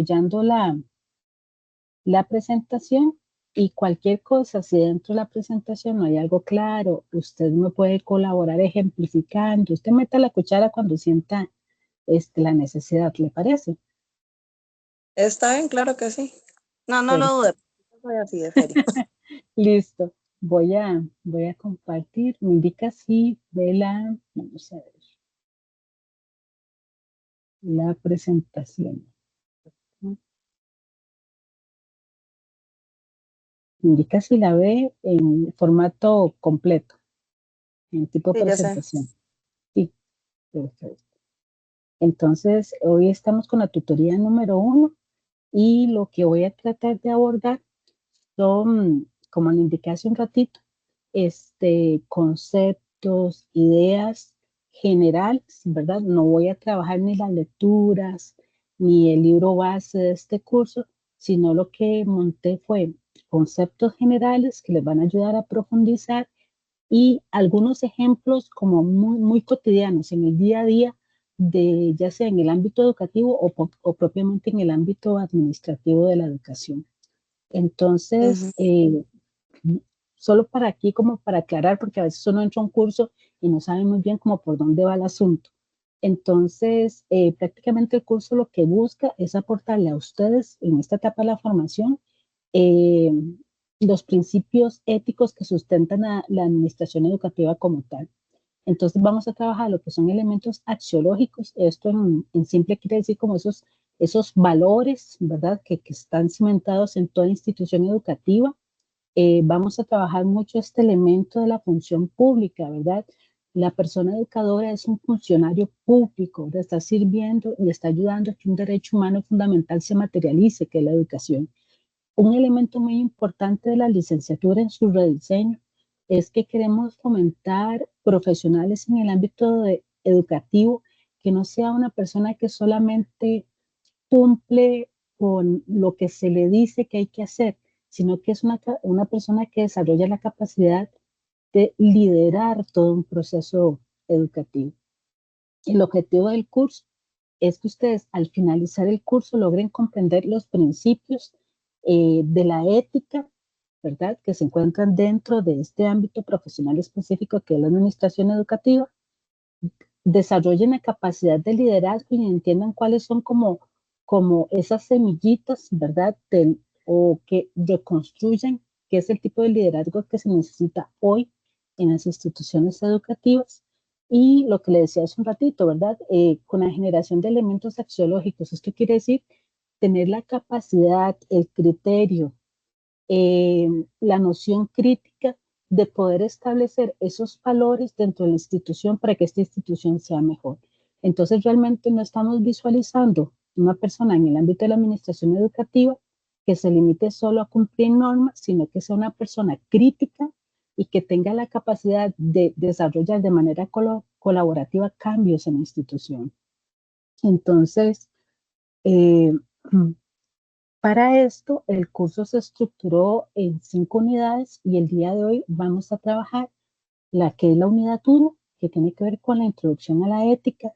desarrollando la presentación y cualquier cosa, si dentro de la presentación no hay algo claro, usted me puede colaborar ejemplificando. Usted meta la cuchara cuando sienta la necesidad, ¿le parece? Está bien, claro que sí. No lo Perfecto. dude. Soy así de serio. Listo. Voy a compartir. Me indica si ve vamos a ver, la presentación. Me indica si la ve en formato completo, en tipo Sí, ya sé. presentación. Sí, perfecto. Entonces, hoy estamos con la tutoría número 1 y lo que voy a tratar de abordar son, como le indiqué hace un ratito, conceptos, ideas generales, ¿verdad? No voy a trabajar ni las lecturas, ni el libro base de este curso, sino lo que monté fue conceptos generales que les van a ayudar a profundizar y algunos ejemplos como muy, muy cotidianos en el día a día, de, ya sea en el ámbito educativo o propiamente en el ámbito administrativo de la educación. Ujú. Entonces, solo para aquí, como para aclarar, porque a veces uno entra a un curso y no sabe muy bien cómo por dónde va el asunto. Entonces, prácticamente el curso lo que busca es aportarle a ustedes en esta etapa de la formación eh, los principios éticos que sustentan a la administración educativa como tal. Entonces vamos a trabajar lo que son elementos axiológicos. Esto en simple quiere decir como esos valores, ¿verdad? Que están cimentados en toda institución educativa. Vamos a trabajar mucho este elemento de la función pública, ¿verdad? La persona educadora es un funcionario público, ¿verdad? Está sirviendo y está ayudando a que un derecho humano fundamental se materialice, que es la educación. Un elemento muy importante de la licenciatura en su rediseño es que queremos fomentar profesionales en el ámbito educativo, que no sea una persona que solamente cumple con lo que se le dice que hay que hacer, sino que es una persona que desarrolla la capacidad de liderar todo un proceso educativo. El objetivo del curso es que ustedes al finalizar el curso logren comprender los principios de la ética, ¿verdad? Que se encuentran dentro de este ámbito profesional específico que es la administración educativa, desarrollen la capacidad de liderazgo y entiendan cuáles son como esas semillitas, ¿verdad? O que reconstruyan qué es el tipo de liderazgo que se necesita hoy en las instituciones educativas. Y lo que le decía hace un ratito, ¿verdad? Con la generación de elementos axiológicos, esto quiere decir tener la capacidad, el criterio, la noción crítica de poder establecer esos valores dentro de la institución para que esta institución sea mejor. Entonces, realmente no estamos visualizando una persona en el ámbito de la administración educativa que se limite solo a cumplir normas, sino que sea una persona crítica y que tenga la capacidad de desarrollar de manera colaborativa cambios en la institución. Entonces, eh, para esto, el curso se estructuró en 5 unidades y el día de hoy vamos a trabajar la que es la unidad 1, que tiene que ver con la introducción a la ética,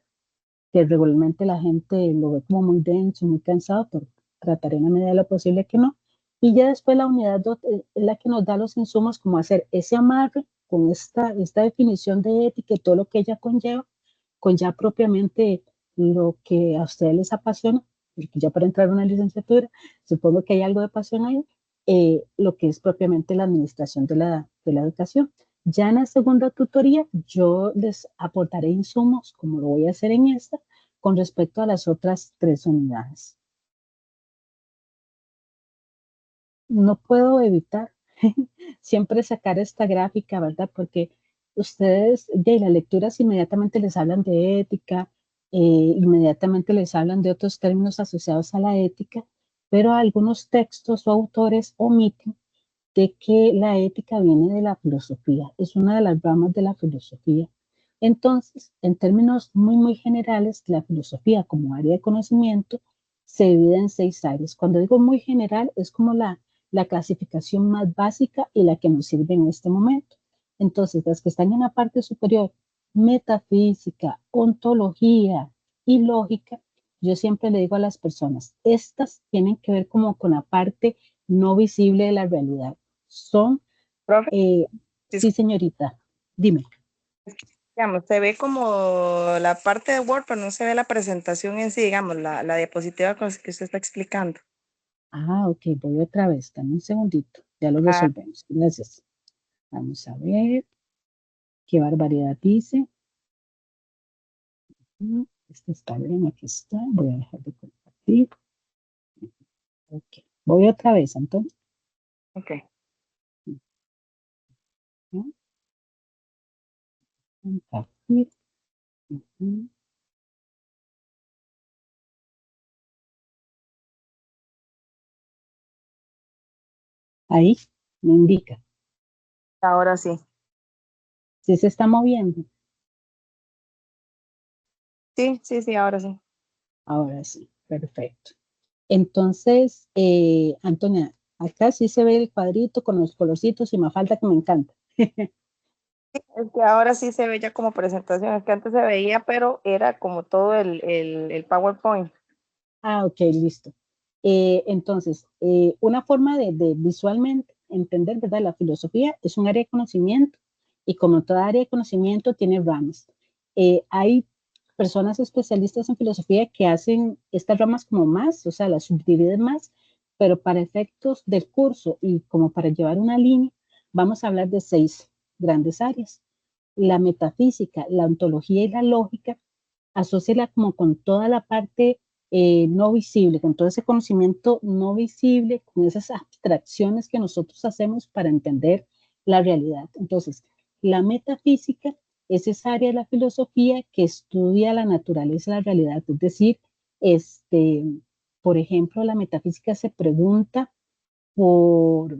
que regularmente la gente lo ve como muy denso, muy cansado, pero trataré en la medida de lo posible que no. Y ya después la unidad 2 es la que nos da los insumos como hacer ese amarre con esta definición de ética y todo lo que ella conlleva, con ya propiamente lo que a ustedes les apasiona, porque ya para entrar a una licenciatura, supongo que hay algo de pasión ahí, lo que es propiamente la administración de la educación. Ya en la segunda tutoría, yo les aportaré insumos, como lo voy a hacer en esta, con respecto a las otras 3 unidades. No puedo evitar siempre sacar esta gráfica, ¿verdad? Porque ustedes de las lecturas inmediatamente les hablan de ética, inmediatamente les hablan de otros términos asociados a la ética, pero algunos textos o autores omiten de que la ética viene de la filosofía, es una de las ramas de la filosofía. Entonces, en términos muy, muy generales, la filosofía como área de conocimiento se divide en 6 áreas. Cuando digo muy general, es como la clasificación más básica y la que nos sirve en este momento. Entonces, las que están en la parte superior, metafísica, ontología y lógica, yo siempre le digo a las personas, estas tienen que ver como con la parte no visible de la realidad. Son, Profe, sí señorita, dime. digamos, se ve como la parte de Word, pero no se ve la presentación en sí, digamos, la diapositiva con la que usted está explicando. Ah, ok, voy otra vez, dame un segundito, ya lo Ah, resolvemos. Gracias. Vamos a ver qué barbaridad dice. Este está bien, aquí está. Voy a dejar de compartir. Ok, voy otra vez, entonces. ok. Compartir. Ujú. Ahí me indica Ahora sí. si se está moviendo. Sí, sí, sí, ahora sí. Ahora sí, perfecto. Entonces, Antonia, acá sí se ve el cuadrito con los colorcitos y me falta que me encanta. Es que ahora sí se ve ya como presentación, es que antes se veía, pero era como todo el PowerPoint. Ah, ok, listo. Entonces, una forma de visualmente entender, ¿verdad? La filosofía es un área de conocimiento y como toda área de conocimiento tiene ramas. Hay personas especialistas en filosofía que hacen estas ramas como más, o sea, las subdividen más, pero para efectos del curso y como para llevar una línea, vamos a hablar de 6 grandes áreas. La metafísica, la ontología y la lógica, asóciala como con toda la parte no visible, con todo ese conocimiento no visible, con esas abstracciones que nosotros hacemos para entender la realidad. Entonces, la metafísica es esa área de la filosofía que estudia la naturaleza de la realidad, es decir, este, por ejemplo, la metafísica se pregunta por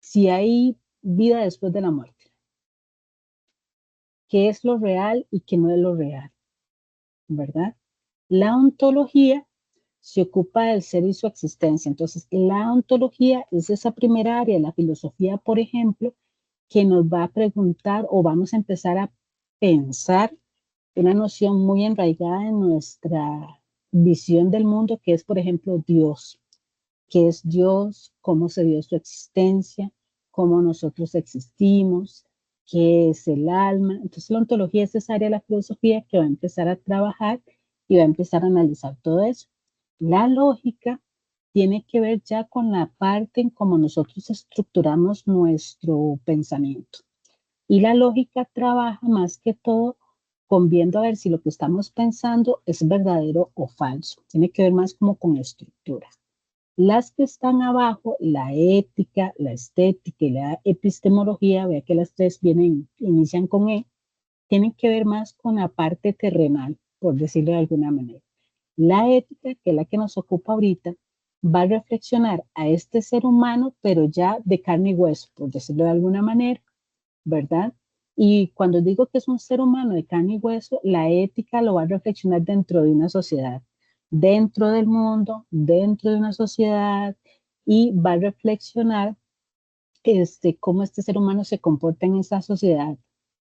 si hay vida después de la muerte, qué es lo real y qué no es lo real, ¿verdad? La ontología se ocupa del ser y su existencia. Entonces, la ontología es esa primera área de la filosofía, por ejemplo, que nos va a preguntar o vamos a empezar a pensar una noción muy enraigada en nuestra visión del mundo, que es, por ejemplo, Dios. ¿Qué es Dios? ¿Cómo se dio su existencia? ¿Cómo nosotros existimos? ¿Qué es el alma? Entonces, la ontología es esa área de la filosofía que va a empezar a trabajar y va a empezar a analizar todo eso. La lógica tiene que ver ya con la parte en cómo nosotros estructuramos nuestro pensamiento. Y la lógica trabaja más que todo con viendo a ver si lo que estamos pensando es verdadero o falso. Tiene que ver más como con estructura. Las que están abajo, la ética, la estética y la epistemología, vea que las tres vienen, inician con E, tienen que ver más con la parte terrenal, por decirlo de alguna manera. La ética, que es la que nos ocupa ahorita, va a reflexionar a este ser humano, pero ya de carne y hueso, por decirlo de alguna manera, ¿verdad? Y cuando digo que es un ser humano de carne y hueso, la ética lo va a reflexionar dentro de una sociedad, dentro del mundo, dentro de una sociedad, y va a reflexionar cómo este ser humano se comporta en esa sociedad,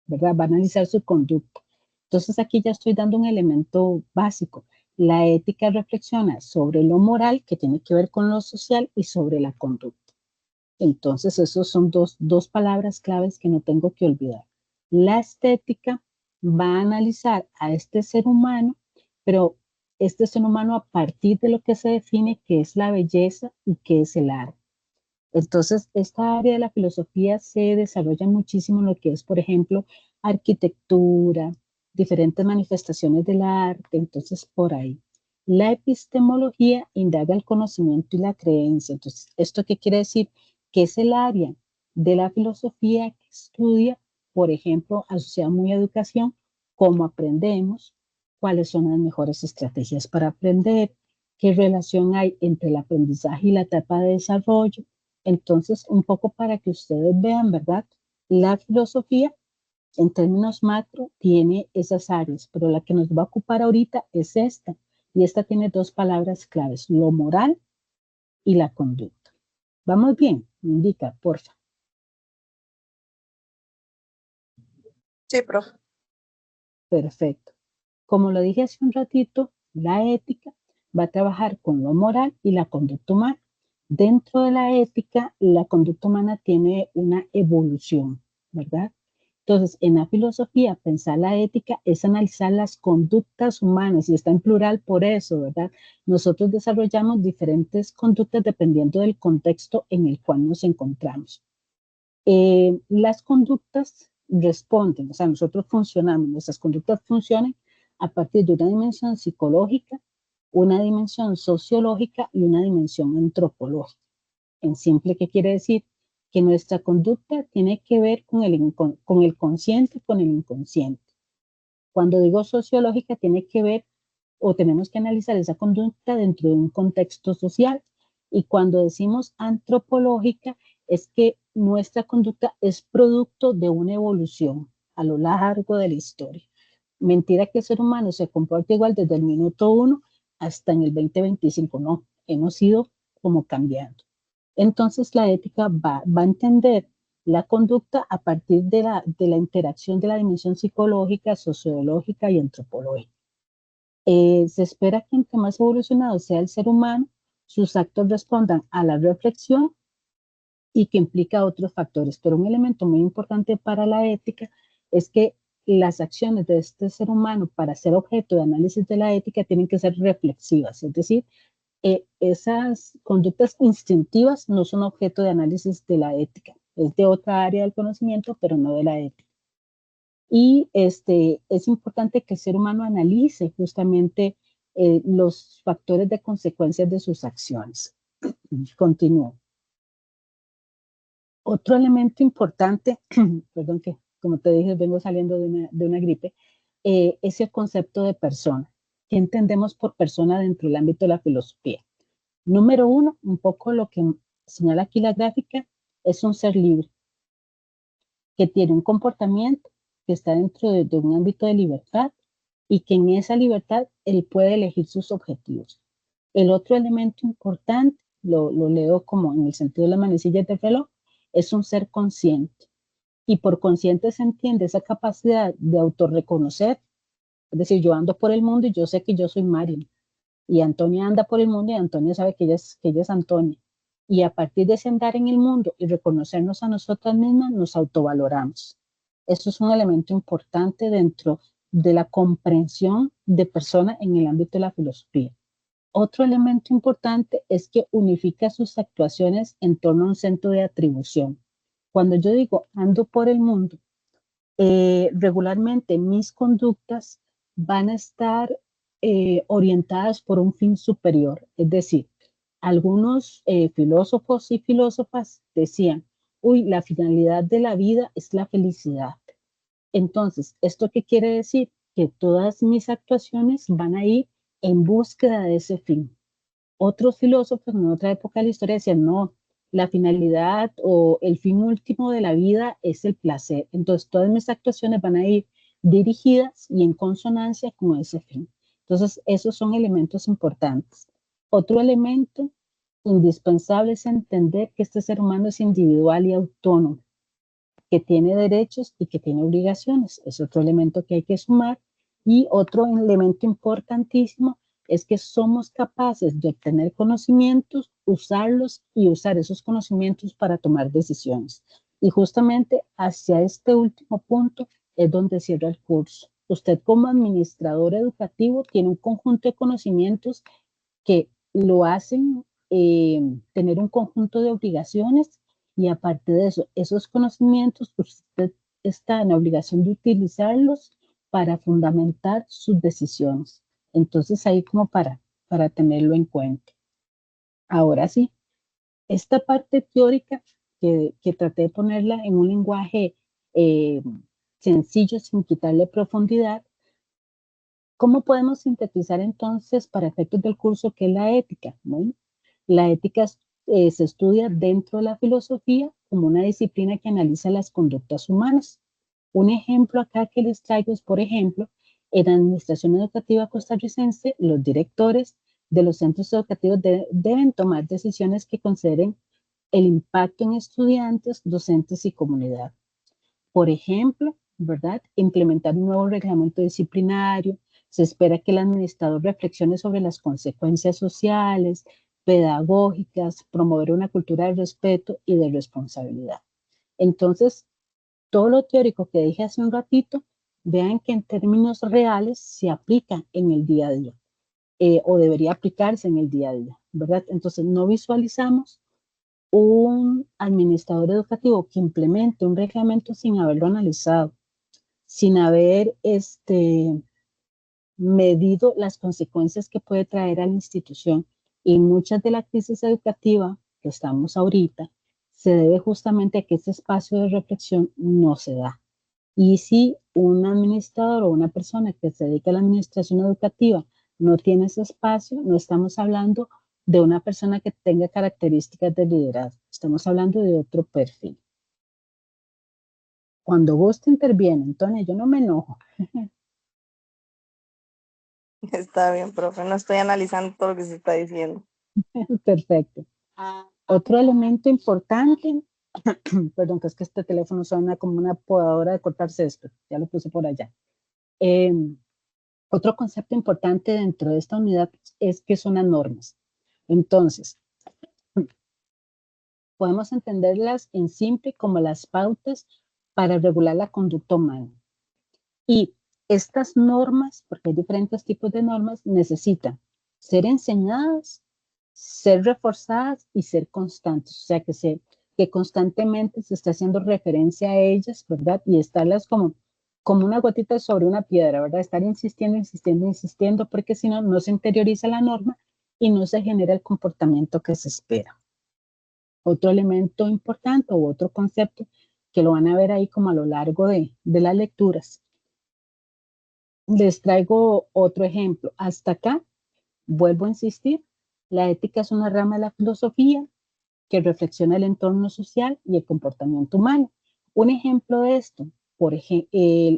¿verdad? Va a analizar su conducta. Entonces aquí ya estoy dando un elemento básico. La ética reflexiona sobre lo moral, que tiene que ver con lo social, y sobre la conducta. Entonces, esos son dos palabras claves que no tengo que olvidar. La estética va a analizar a este ser humano, pero este ser humano a partir de lo que se define que es la belleza y que es el arte. Entonces, esta área de la filosofía se desarrolla muchísimo en lo que es, por ejemplo, arquitectura, diferentes manifestaciones del arte, entonces por ahí. La epistemología indaga el conocimiento y la creencia. Entonces, ¿esto qué quiere decir? Que es el área de la filosofía que estudia, por ejemplo, asociada muy a educación, cómo aprendemos, cuáles son las mejores estrategias para aprender, qué relación hay entre el aprendizaje y la etapa de desarrollo. Entonces, un poco para que ustedes vean, ¿verdad? La filosofía, en términos macro, tiene esas áreas, pero la que nos va a ocupar ahorita es esta. Y esta tiene dos palabras claves, lo moral y la conducta. ¿Vamos bien? Me indica, porfa. Sí, profe. Perfecto. Como lo dije hace un ratito, La ética va a trabajar con lo moral y la conducta humana. Dentro de la ética, la conducta humana tiene una evolución, ¿verdad? Entonces, en la filosofía, pensar la ética es analizar las conductas humanas y está en plural por eso, ¿verdad? Nosotros desarrollamos diferentes conductas dependiendo del contexto en el cual nos encontramos. Las conductas responden, o sea, nosotros funcionamos, nuestras conductas funcionan a partir de una dimensión psicológica, una dimensión sociológica y una dimensión antropológica. En simple, ¿qué quiere decir? Que nuestra conducta tiene que ver con el consciente y con el inconsciente. Cuando digo sociológica, tiene que ver o tenemos que analizar esa conducta dentro de un contexto social. Y cuando decimos antropológica, es que nuestra conducta es producto de una evolución a lo largo de la historia. Mentira que el ser humano se comporta igual desde el minuto 1 hasta en el 2025, no, hemos ido como cambiando. Entonces la ética va a entender la conducta a partir de la interacción de la dimensión psicológica, sociológica y antropológica. Se espera que entre más evolucionado sea el ser humano, sus actos respondan a la reflexión y que implica otros factores. Pero un elemento muy importante para la ética es que las acciones de este ser humano para ser objeto de análisis de la ética tienen que ser reflexivas, es decir, esas conductas instintivas no son objeto de análisis de la ética, es de otra área del conocimiento, pero no de la ética. Y es importante que el ser humano analice justamente los factores de consecuencias de sus acciones. Continúo. Otro elemento importante, perdón que como te dije vengo saliendo de una gripe, es el concepto de persona. ¿Qué entendemos por persona dentro del ámbito de la filosofía? Número uno, un poco lo que señala aquí la gráfica, es un ser libre, que tiene un comportamiento que está dentro de un ámbito de libertad y que en esa libertad él puede elegir sus objetivos. El otro elemento importante, lo leo como en el sentido de la manecilla del reloj, es un ser consciente. Y por consciente se entiende esa capacidad de autorreconocer, es decir, yo ando por el mundo y yo sé que yo soy Mario, y Antonia anda por el mundo y Antonia sabe que ella es Antonia. Y a partir de ese andar en el mundo y reconocernos a nosotras mismas, nos autovaloramos. Eso es un elemento importante dentro de la comprensión de persona en el ámbito de la filosofía. Otro elemento importante es que unifica sus actuaciones en torno a un centro de atribución. Cuando yo digo ando por el mundo, regularmente mis conductas van a estar orientadas por un fin superior. Es decir, algunos filósofos y filósofas decían, uy, la finalidad de la vida es la felicidad. Entonces, ¿esto qué quiere decir? Que todas mis actuaciones van a ir en búsqueda de ese fin. Otros filósofos en otra época de la historia decían, no, la finalidad o el fin último de la vida es el placer. Entonces, todas mis actuaciones van a ir dirigidas y en consonancia con ese fin. Entonces, esos son elementos importantes. Otro elemento indispensable es entender que este ser humano es individual y autónomo, que tiene derechos y que tiene obligaciones. Es otro elemento que hay que sumar. Y otro elemento importantísimo es que somos capaces de obtener conocimientos, usarlos y usar esos conocimientos para tomar decisiones. Y justamente hacia este último punto es donde cierra el curso. Usted como administrador educativo tiene un conjunto de conocimientos que lo hacen tener un conjunto de obligaciones y aparte de eso, esos conocimientos, usted está en la obligación de utilizarlos para fundamentar sus decisiones. Entonces, ahí como para tenerlo en cuenta. Ahora sí, esta parte teórica que traté de ponerla en un lenguaje eh, sencillo sin quitarle profundidad, ¿cómo podemos sintetizar entonces para efectos del curso qué es la ética? Bueno, la ética se estudia dentro de la filosofía como una disciplina que analiza las conductas humanas. Un ejemplo acá que les traigo es, por ejemplo, en la Administración Educativa Costarricense, los directores de los centros educativos deben tomar decisiones que consideren el impacto en estudiantes, docentes y comunidad. Por ejemplo, ¿verdad? Implementar un nuevo reglamento disciplinario, Se espera que el administrador reflexione sobre las consecuencias sociales, pedagógicas, promover una cultura de respeto y de responsabilidad. Entonces, todo lo teórico que dije hace un ratito, vean que en términos reales se aplica en el día a día, o debería aplicarse en el día a día, ¿verdad? Entonces, no visualizamos un administrador educativo que implemente un reglamento sin haberlo analizado, sin haber medido las consecuencias que puede traer a la institución. Y muchas de la crisis educativa que estamos ahorita se debe justamente a que ese espacio de reflexión no se da. Y si un administrador o una persona que se dedica a la administración educativa no tiene ese espacio, no estamos hablando de una persona que tenga características de liderazgo, estamos hablando de otro perfil. Cuando guste interviene, Antonia, yo no me enojo. Está bien, profe, no estoy analizando todo lo que se está diciendo. Perfecto. Otro elemento importante, perdón, que es que este teléfono suena como una podadora de cortar césped, ya lo puse por allá. Otro concepto importante dentro de esta unidad es que son las normas. Entonces, podemos entenderlas en simple como las pautas para regular la conducta humana. Y estas normas, porque hay diferentes tipos de normas, necesitan ser enseñadas, ser reforzadas y ser constantes. O sea, que constantemente se está haciendo referencia a ellas, ¿verdad? Y estarlas como una gotita sobre una piedra, ¿verdad? Estar insistiendo, insistiendo, insistiendo, porque si no, no se interioriza la norma y no se genera el comportamiento que se espera. Otro elemento importante o otro concepto que lo van a ver ahí como a lo largo de las lecturas. Les traigo otro ejemplo. Hasta acá, vuelvo a insistir, la ética es una rama de la filosofía que reflexiona el entorno social y el comportamiento humano. Un ejemplo de esto, por ejemplo,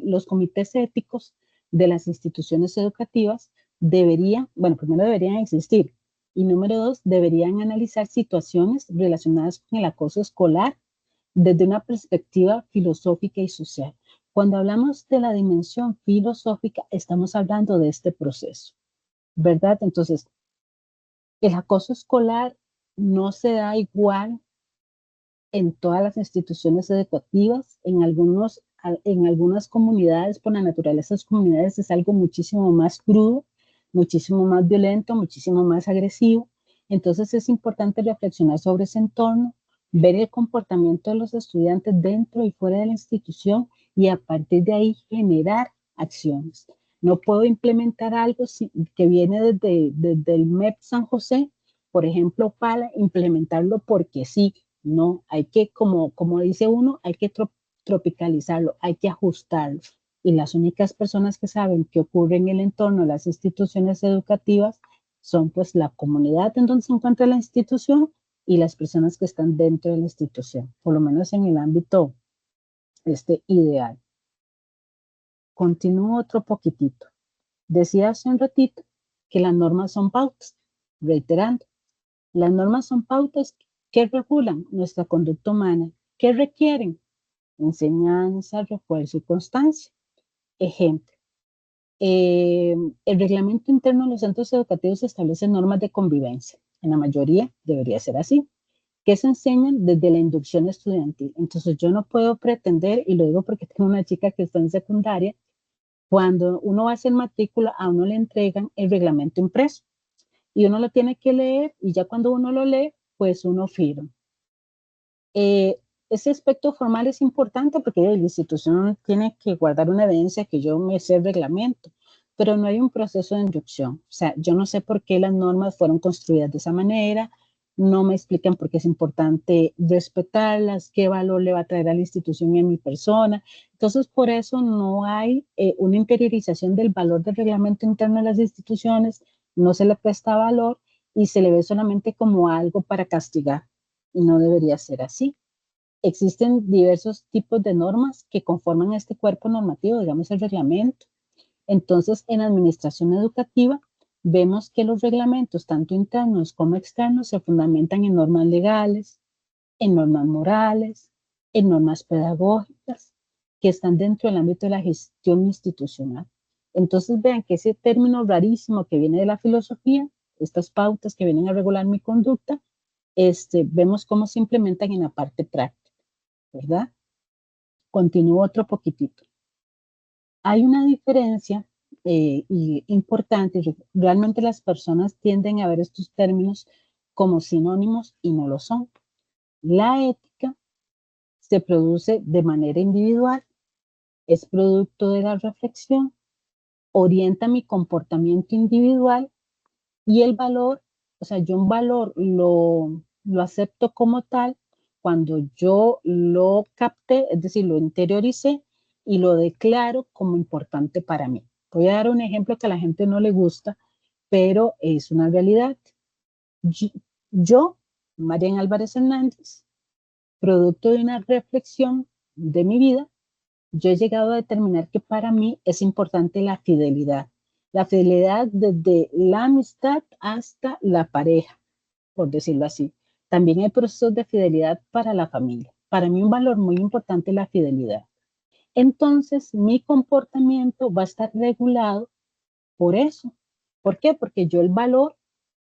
los comités éticos de las instituciones educativas primero deberían existir y número dos, deberían analizar situaciones relacionadas con el acoso escolar desde una perspectiva filosófica y social. Cuando hablamos de la dimensión filosófica, estamos hablando de este proceso, ¿verdad? Entonces, el acoso escolar no se da igual en todas las instituciones educativas, en algunas comunidades, por la naturaleza de las comunidades, es algo muchísimo más crudo, muchísimo más violento, muchísimo más agresivo. Entonces es importante reflexionar sobre ese entorno, ver el comportamiento de los estudiantes dentro y fuera de la institución y a partir de ahí generar acciones. No puedo implementar algo que viene desde el MEP San José, por ejemplo, para implementarlo porque sí. No, hay que, como dice uno, hay que tropicalizarlo, hay que ajustarlo. Y las únicas personas que saben qué ocurre en el entorno de las instituciones educativas son pues la comunidad en donde se encuentra la institución y las personas que están dentro de la institución, por lo menos en el ámbito ideal. Continúo otro poquitito. Decía hace un ratito que las normas son pautas, reiterando. Las normas son pautas que regulan nuestra conducta humana, que requieren enseñanza, refuerzo y constancia. Ejemplo, el reglamento interno de los centros educativos establece normas de convivencia. En la mayoría debería ser así, que se enseñan desde la inducción estudiantil. Entonces yo no puedo pretender, y lo digo porque tengo una chica que está en secundaria, cuando uno va a hacer matrícula, a uno le entregan el reglamento impreso y uno lo tiene que leer y ya cuando uno lo lee, pues uno firma. Ese aspecto formal es importante porque la institución tiene que guardar una evidencia que yo me sé el reglamento, pero no hay un proceso de inducción. O sea, yo no sé por qué las normas fueron construidas de esa manera, no me explican por qué es importante respetarlas, qué valor le va a traer a la institución y a mi persona. Entonces, por eso no hay una interiorización del valor del reglamento interno de las instituciones, no se le presta valor y se le ve solamente como algo para castigar. Y no debería ser así. Existen diversos tipos de normas que conforman este cuerpo normativo, digamos el reglamento. Entonces, en administración educativa, vemos que los reglamentos, tanto internos como externos, se fundamentan en normas legales, en normas morales, en normas pedagógicas, que están dentro del ámbito de la gestión institucional. Entonces vean que ese término rarísimo que viene de la filosofía, estas pautas que vienen a regular mi conducta, vemos cómo se implementan en la parte práctica, ¿verdad? Continúo otro poquitito. Hay una diferencia importante. Realmente las personas tienden a ver estos términos como sinónimos y no lo son. La ética se produce de manera individual, es producto de la reflexión, orienta mi comportamiento individual y el valor, o sea, yo un valor lo acepto como tal cuando yo lo capté, es decir, lo interioricé y lo declaro como importante para mí. Voy a dar un ejemplo que a la gente no le gusta, pero es una realidad. Yo, Marian Álvarez Hernández, producto de una reflexión de mi vida, yo he llegado a determinar que para mí es importante la fidelidad. La fidelidad desde la amistad hasta la pareja, por decirlo así. También hay procesos de fidelidad para la familia. Para mí un valor muy importante es la fidelidad. Entonces, mi comportamiento va a estar regulado por eso. ¿Por qué? Porque yo el valor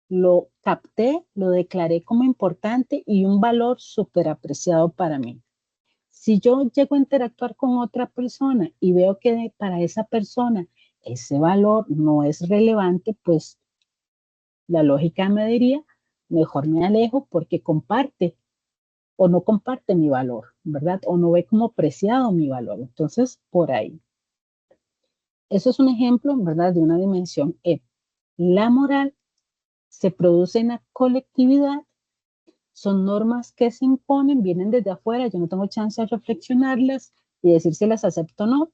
lo capté, lo declaré como importante y un valor súper apreciado para mí. Si yo llego a interactuar con otra persona y veo que para esa persona ese valor no es relevante, pues la lógica me diría, mejor me alejo porque comparte o no comparte mi valor, ¿verdad? O no ve como preciado mi valor. Entonces, por ahí. Eso es un ejemplo, ¿verdad? De una dimensión E. La moral se produce en la colectividad, son normas que se imponen, vienen desde afuera, yo no tengo chance de reflexionarlas y decir si las acepto o no.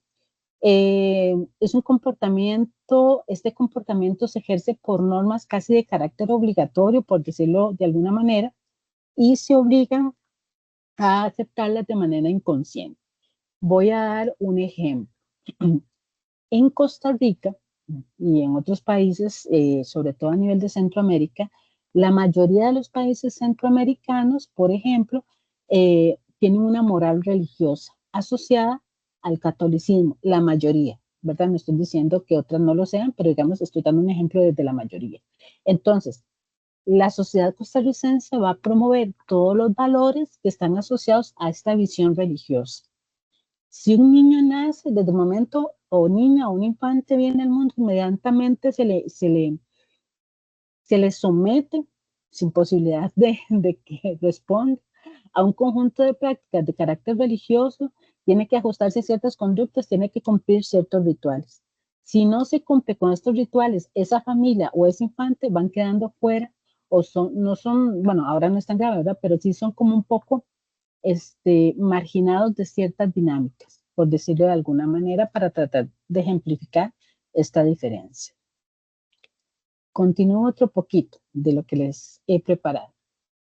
Es un comportamiento, este comportamiento se ejerce por normas casi de carácter obligatorio, por decirlo de alguna manera, y se obligan a aceptarlas de manera inconsciente. Voy a dar un ejemplo. En Costa Rica y en otros países, sobre todo a nivel de Centroamérica, la mayoría de los países centroamericanos, por ejemplo, tienen una moral religiosa asociada al catolicismo, la mayoría, ¿verdad? No estoy diciendo que otras no lo sean, pero digamos, estoy dando un ejemplo desde la mayoría. Entonces, la sociedad costarricense va a promover todos los valores que están asociados a esta visión religiosa. Si un niño nace, desde el momento, o niña o un infante viene al mundo, inmediatamente se le somete, sin posibilidad de que responda, a un conjunto de prácticas de carácter religioso, tiene que ajustarse a ciertas conductas, tiene que cumplir ciertos rituales. Si no se cumple con estos rituales, esa familia o ese infante van quedando fuera o no son, bueno, ahora no es tan grave, ¿verdad? Pero sí son como un poco marginados de ciertas dinámicas, por decirlo de alguna manera, para tratar de ejemplificar esta diferencia. Continúo otro poquito de lo que les he preparado.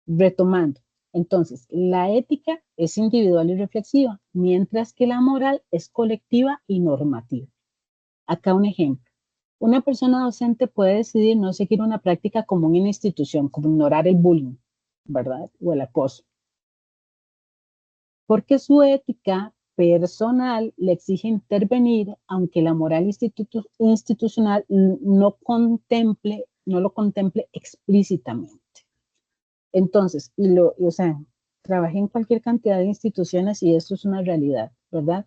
Retomando, entonces, la ética es individual y reflexiva, mientras que la moral es colectiva y normativa. Acá un ejemplo. Una persona docente puede decidir no seguir una práctica común en la institución, como ignorar el bullying, ¿verdad? O el acoso, porque su ética personal le exige intervenir, aunque la moral institucional no lo contemple explícitamente. Entonces, o sea, trabajé en cualquier cantidad de instituciones y esto es una realidad, ¿verdad?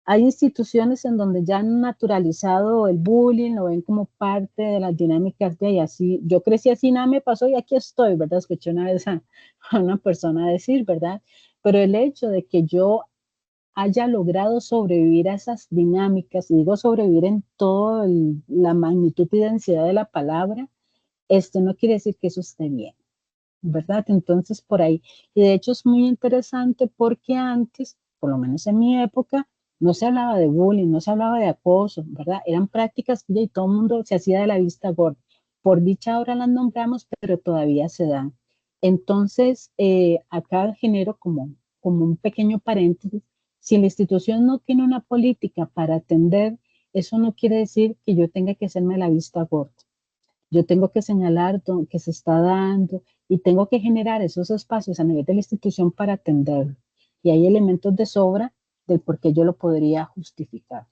Hay instituciones en donde ya han naturalizado el bullying, lo ven como parte de las dinámicas de así. Yo crecí así, nada me pasó y aquí estoy, ¿verdad? Escuché una vez a una persona decir, ¿verdad? Pero el hecho de que yo haya logrado sobrevivir a esas dinámicas, y digo sobrevivir en toda la magnitud y densidad de la palabra, esto no quiere decir que eso esté bien, ¿verdad? Entonces, por ahí. Y de hecho es muy interesante porque antes, por lo menos en mi época, no se hablaba de bullying, no se hablaba de acoso, ¿verdad? Eran prácticas que y todo el mundo se hacía de la vista gorda. Por dicha ahora las nombramos, pero todavía se dan. Entonces, acá genero como un pequeño paréntesis. Si la institución no tiene una política para atender, eso no quiere decir que yo tenga que hacerme la vista gorda. Yo tengo que señalar que se está dando y tengo que generar esos espacios a nivel de la institución para atenderlo. Y hay elementos de sobra del por qué yo lo podría justificar.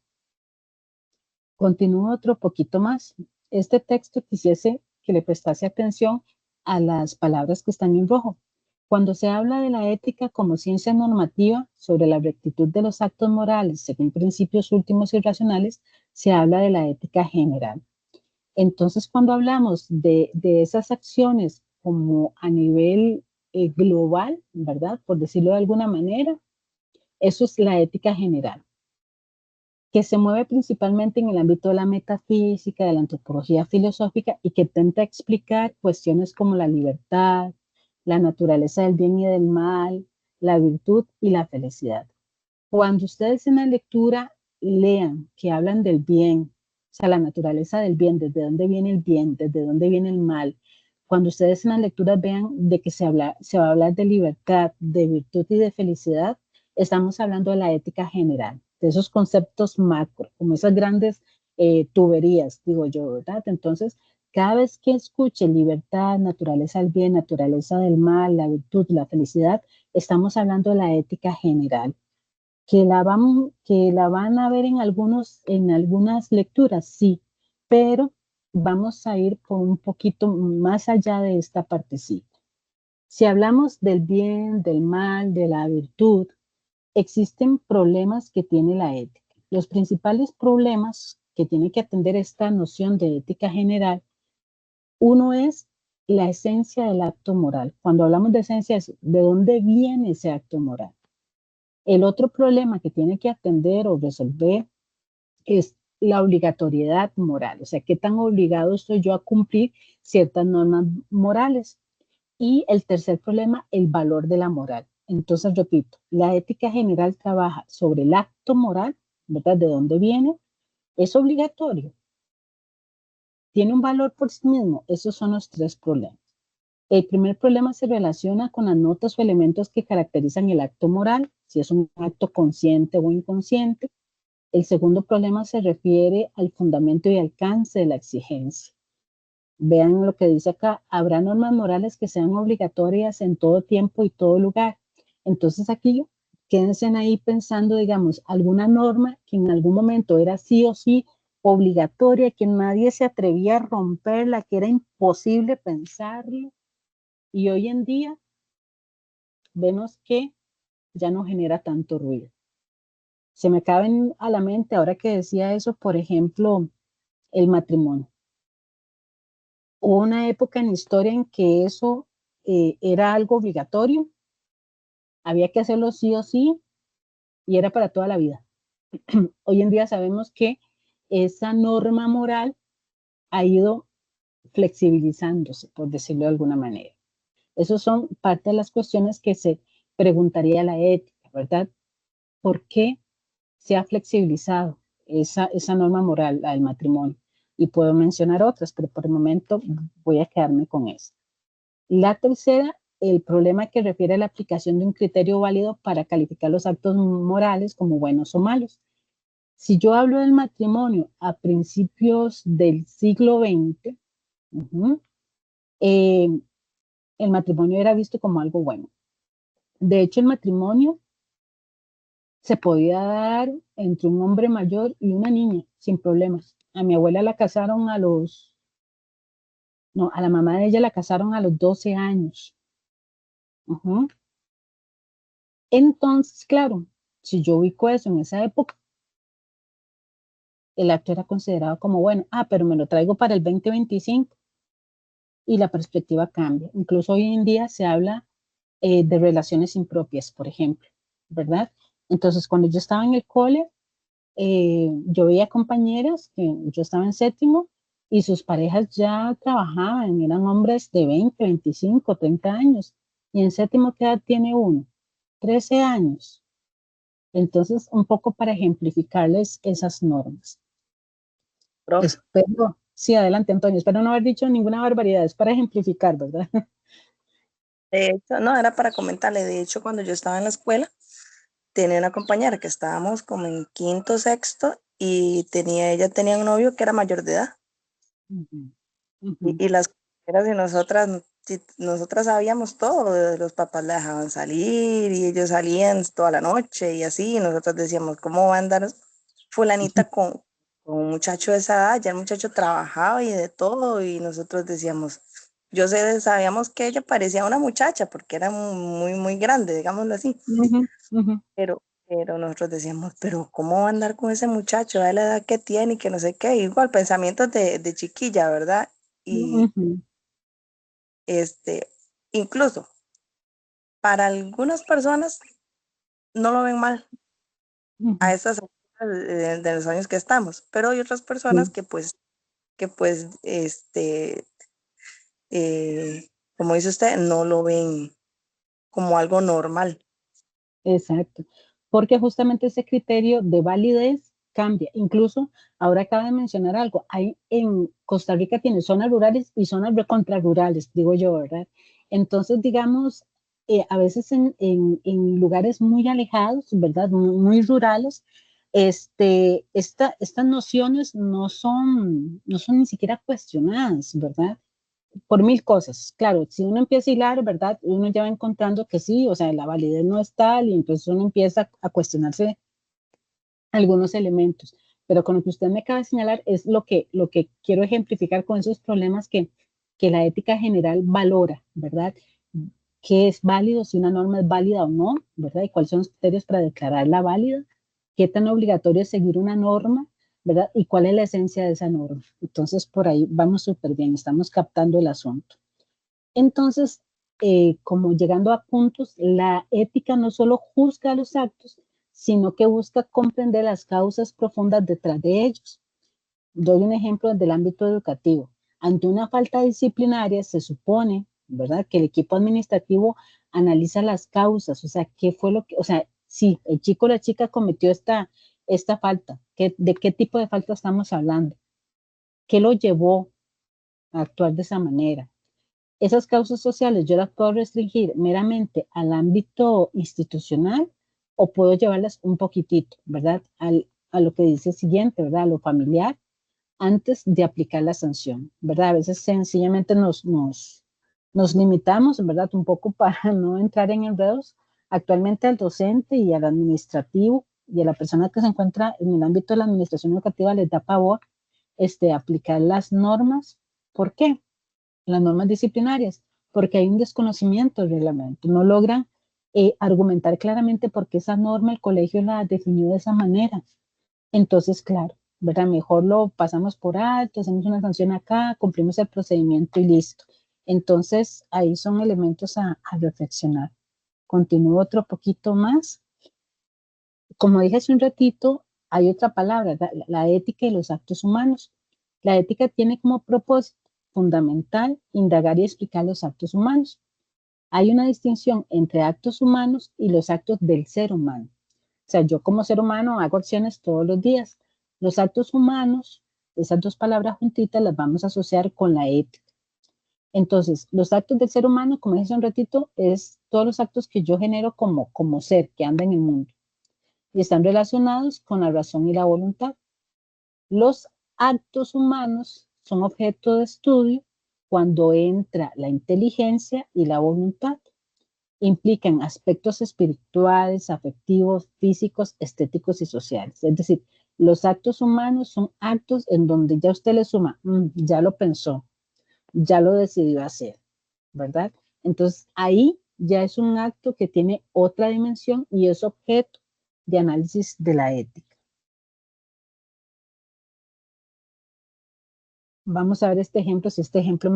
Continúo otro poquito más. Este texto quisiese que le prestase atención a las palabras que están en rojo. Cuando se habla de la ética como ciencia normativa sobre la rectitud de los actos morales según principios últimos y racionales, se habla de la ética general. Entonces, cuando hablamos de esas acciones como a nivel global, ¿verdad? Por decirlo de alguna manera, eso es la ética general, que se mueve principalmente en el ámbito de la metafísica, de la antropología filosófica y que intenta explicar cuestiones como la libertad, la naturaleza del bien y del mal, la virtud y la felicidad. Cuando ustedes en la lectura lean que hablan del bien, o sea, la naturaleza del bien, desde dónde viene el bien, desde dónde viene el mal, cuando ustedes en la lectura vean de que se va a hablar de libertad, de virtud y de felicidad, estamos hablando de la ética general, de esos conceptos macro, como esas grandes tuberías, digo yo, ¿verdad? Entonces, cada vez que escuche libertad, naturaleza del bien, naturaleza del mal, la virtud, la felicidad, estamos hablando de la ética general que la van a ver en algunas lecturas, sí, pero vamos a ir por un poquito más allá de esta partecita. Si hablamos del bien, del mal, de la virtud, existen problemas que tiene la ética. Los principales problemas que tiene que atender esta noción de ética general, uno es la esencia del acto moral. Cuando hablamos de esencia, ¿de dónde viene ese acto moral? El otro problema que tiene que atender o resolver es la obligatoriedad moral, o sea, qué tan obligado estoy yo a cumplir ciertas normas morales. Y el tercer problema, el valor de la moral. Entonces, repito, la ética general trabaja sobre el acto moral, ¿verdad? ¿De dónde viene? ¿Es obligatorio? ¿Tiene un valor por sí mismo? Esos son los tres problemas. El primer problema se relaciona con las notas o elementos que caracterizan el acto moral, si es un acto consciente o inconsciente. El segundo problema se refiere al fundamento y alcance de la exigencia. Vean lo que dice acá, habrá normas morales que sean obligatorias en todo tiempo y todo lugar. Entonces aquí quédense ahí pensando, digamos, alguna norma que en algún momento era sí o sí obligatoria, que nadie se atrevía a romperla, que era imposible pensarlo. Y hoy en día vemos que ya no genera tanto ruido. Se me caben a la mente, ahora que decía eso, por ejemplo, el matrimonio. Hubo una época en la historia en que eso era algo obligatorio, había que hacerlo sí o sí y era para toda la vida. Hoy en día sabemos que esa norma moral ha ido flexibilizándose, por decirlo de alguna manera. Esas son parte de las cuestiones que se preguntaría la ética, ¿verdad? ¿Por qué se ha flexibilizado esa norma moral, la del matrimonio? Y puedo mencionar otras, pero por el momento voy a quedarme con esta. La tercera, el problema que refiere a la aplicación de un criterio válido para calificar los actos morales como buenos o malos. Si yo hablo del matrimonio a principios del siglo XX, eh, el matrimonio era visto como algo bueno. De hecho, el matrimonio se podía dar entre un hombre mayor y una niña, sin problemas. A mi abuela la casaron no, a la mamá de ella la casaron a los 12 años. Entonces, claro, si yo ubico eso en esa época, el acto era considerado como bueno, pero me lo traigo para el 2025 y la perspectiva cambia. Incluso hoy en día se habla de relaciones impropias, por ejemplo, ¿verdad? Entonces, cuando yo estaba en el cole, yo veía compañeras que yo estaba en séptimo y sus parejas ya trabajaban, eran hombres de 20, 25, 30 años. Y en séptimo, ¿qué edad tiene uno? 13 años. Entonces, un poco para ejemplificarles esas normas. Profe. Espero, sí, adelante, Antonio, espero no haber dicho ninguna barbaridad, es para ejemplificar, ¿verdad? De hecho, no, era para comentarle, de hecho, cuando yo estaba en la escuela, tenía una compañera que estábamos como en quinto, sexto, y ella tenía un novio que era mayor de edad. Uh-huh. Uh-huh. Y las compañeras y nosotras sabíamos todo, los papás la dejaban salir y ellos salían toda la noche y así, y nosotros decíamos, ¿cómo va a andar fulanita un muchacho de esa edad, ya el muchacho trabajaba y de todo, y nosotros decíamos, sabíamos que ella parecía una muchacha porque era muy, muy grande, digámoslo así, Ujú, ujú, pero nosotros decíamos, pero ¿cómo va a andar con ese muchacho a la edad que tiene y que no sé qué? Igual, pensamientos de chiquilla, ¿verdad? Y ujú, este, incluso para algunas personas no lo ven mal a ujú, estas alturas de los años que estamos, pero hay otras personas sí, que pues, como dice usted, no lo ven como algo normal. exacto. Porque justamente ese criterio de validez cambia. Incluso ahora acaba de mencionar algo. Hay en Costa Rica tiene zonas rurales y zonas contrarrurales, digo yo, ¿verdad? Entonces, digamos, a veces en lugares muy alejados, ¿verdad? Muy rurales, estas nociones no son ni siquiera cuestionadas, ¿verdad? Por mil cosas. Claro, si uno empieza a hilar, ¿verdad? Uno ya va encontrando que sí, o sea, la validez no es tal y entonces uno empieza a cuestionarse algunos elementos. Pero con lo que usted me acaba de señalar es lo que quiero ejemplificar con esos problemas que la ética general valora, ¿verdad? ¿Qué es válido, si una norma es válida o no, ¿verdad? Y cuáles son los criterios para declararla válida, qué tan obligatorio es seguir una norma, ¿verdad? Y cuál es la esencia de esa norma. Entonces, por ahí vamos súper bien, estamos captando el asunto. Entonces, como llegando a puntos, la ética no solo juzga los actos, sino que busca comprender las causas profundas detrás de ellos. Doy un ejemplo desde el ámbito educativo. Ante una falta disciplinaria, se supone, ¿verdad?, que el equipo administrativo analiza las causas, o sea, qué fue lo que, o sea, sí, el chico o la chica cometió esta falta, ¿de qué tipo de falta estamos hablando? ¿Qué lo llevó a actuar de esa manera? Esas causas sociales yo las puedo restringir meramente al ámbito institucional o puedo llevarlas un poquitito, ¿verdad? A lo que dice el siguiente, ¿verdad? A lo familiar antes de aplicar la sanción, ¿verdad? A veces sencillamente nos limitamos, ¿verdad? Un poco para no entrar en enredos. Actualmente al docente y al administrativo y a la persona que se encuentra en el ámbito de la administración educativa les da pavor aplicar las normas. ¿Por qué? Las normas disciplinarias, porque hay un desconocimiento del reglamento. No logran argumentar claramente por qué esa norma el colegio la definió de esa manera. Entonces, claro, ¿verdad? Mejor lo pasamos por alto, hacemos una sanción acá, cumplimos el procedimiento y listo. Entonces, ahí son elementos a reflexionar. Continúo otro poquito más. Como dije hace un ratito, hay otra palabra, la ética y los actos humanos. La ética tiene como propósito fundamental indagar y explicar los actos humanos. Hay una distinción entre actos humanos y los actos del ser humano. O sea, yo como ser humano hago acciones todos los días. Los actos humanos, esas dos palabras juntitas las vamos a asociar con la ética. Entonces, los actos del ser humano, como dije hace un ratito, es todos los actos que yo genero como ser que anda en el mundo y están relacionados con la razón y la voluntad. Los actos humanos son objeto de estudio cuando entra la inteligencia y la voluntad. Implican aspectos espirituales, afectivos, físicos, estéticos y sociales. Es decir, los actos humanos son actos en donde ya usted le suma, ya lo pensó, ya lo decidió hacer, ¿verdad? Entonces ahí ya es un acto que tiene otra dimensión y es objeto de análisis de la ética. Vamos a ver este ejemplo, si este ejemplo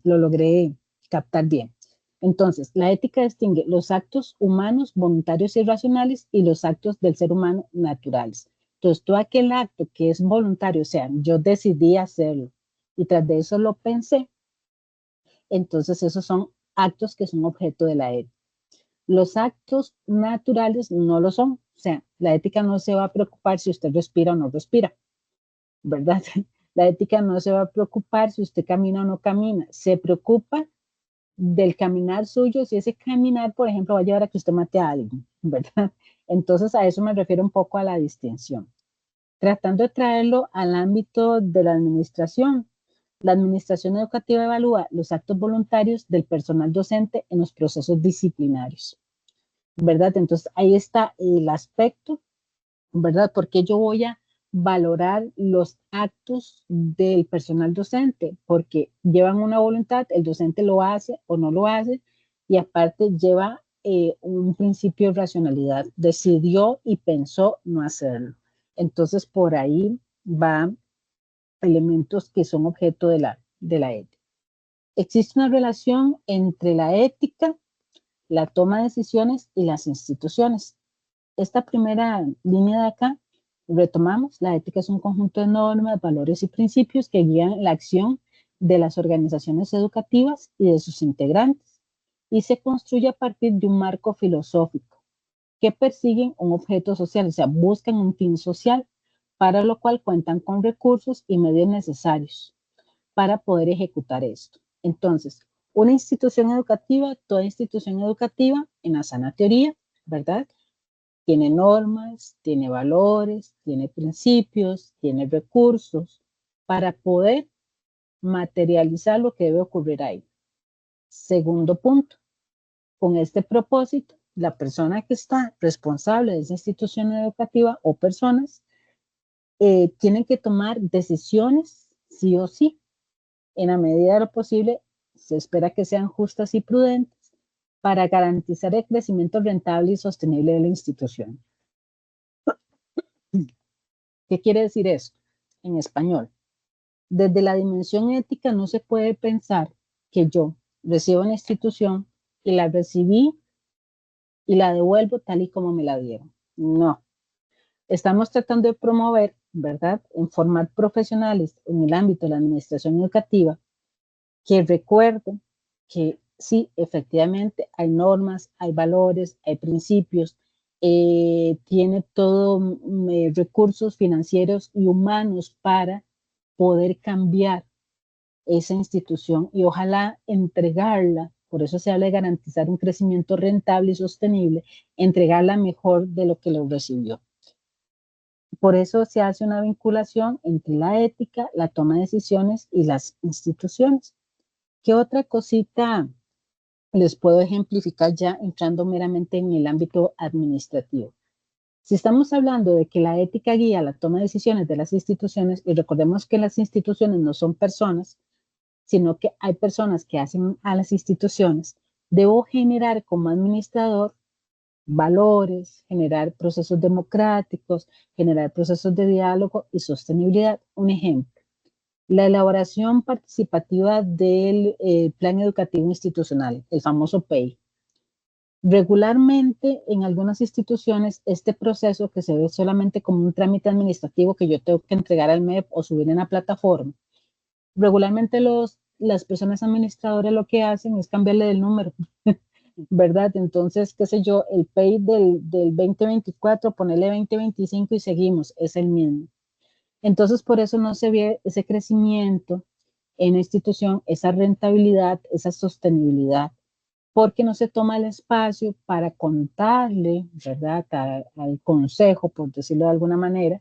lo logré captar bien. Entonces, la ética distingue los actos humanos voluntarios y racionales y los actos del ser humano naturales. Entonces, todo aquel acto que es voluntario, o sea, yo decidí hacerlo y tras de eso lo pensé, entonces esos son actos que son objeto de la ética. Los actos naturales no lo son, o sea, la ética no se va a preocupar si usted respira o no respira, ¿verdad? La ética no se va a preocupar si usted camina o no camina, se preocupa del caminar suyo, si ese caminar, por ejemplo, va a llevar a que usted mate a alguien, ¿verdad? Entonces a eso me refiero un poco a la distinción. Tratando de traerlo al ámbito de la administración. La administración educativa evalúa los actos voluntarios del personal docente en los procesos disciplinarios, ¿verdad? Entonces ahí está el aspecto, ¿verdad? Porque yo voy a valorar los actos del personal docente, porque llevan una voluntad, el docente lo hace o no lo hace, y aparte lleva un principio de racionalidad, decidió y pensó no hacerlo. Entonces, por ahí van elementos que son objeto de la ética. Existe una relación entre la ética, la toma de decisiones y las instituciones. Esta primera línea de acá, retomamos, la ética es un conjunto de normas, valores y principios que guían la acción de las organizaciones educativas y de sus integrantes, y se construye a partir de un marco filosófico que persiguen un objeto social, o sea, buscan un fin social, para lo cual cuentan con recursos y medios necesarios para poder ejecutar esto. Entonces, una institución educativa, toda institución educativa, en la sana teoría, ¿verdad? Tiene normas, tiene valores, tiene principios, tiene recursos para poder materializar lo que debe ocurrir ahí. Segundo punto, con este propósito, la persona que está responsable de esa institución educativa o personas tienen que tomar decisiones sí o sí. En la medida de lo posible, se espera que sean justas y prudentes para garantizar el crecimiento rentable y sostenible de la institución. ¿Qué quiere decir esto? En español, desde la dimensión ética no se puede pensar que yo recibo una institución y la recibí y la devuelvo tal y como me la dieron. No. Estamos tratando de promover, ¿verdad?, en formar profesionales en el ámbito de la administración educativa que recuerden que sí, efectivamente hay normas, hay valores, hay principios, tiene todo recursos financieros y humanos para poder cambiar esa institución y ojalá entregarla, por eso se habla de garantizar un crecimiento rentable y sostenible, entregarla mejor de lo que lo recibió. Por eso se hace una vinculación entre la ética, la toma de decisiones y las instituciones. ¿Qué otra cosita les puedo ejemplificar ya entrando meramente en el ámbito administrativo? Si estamos hablando de que la ética guía la toma de decisiones de las instituciones, y recordemos que las instituciones no son personas, sino que hay personas que hacen a las instituciones, debo generar como administrador valores, generar procesos democráticos, generar procesos de diálogo y sostenibilidad. Un ejemplo, la elaboración participativa del Plan Educativo Institucional, el famoso PEI. Regularmente, en algunas instituciones, este proceso que se ve solamente como un trámite administrativo que yo tengo que entregar al MEP o subir en la plataforma, regularmente las personas administradoras lo que hacen es cambiarle el número, ¿verdad? Entonces, qué sé yo, el PEI del 2024, ponerle 2025 y seguimos, es el mismo. Entonces, por eso no se ve ese crecimiento en la institución, esa rentabilidad, esa sostenibilidad, porque no se toma el espacio para contarle, ¿verdad?, al consejo, por decirlo de alguna manera,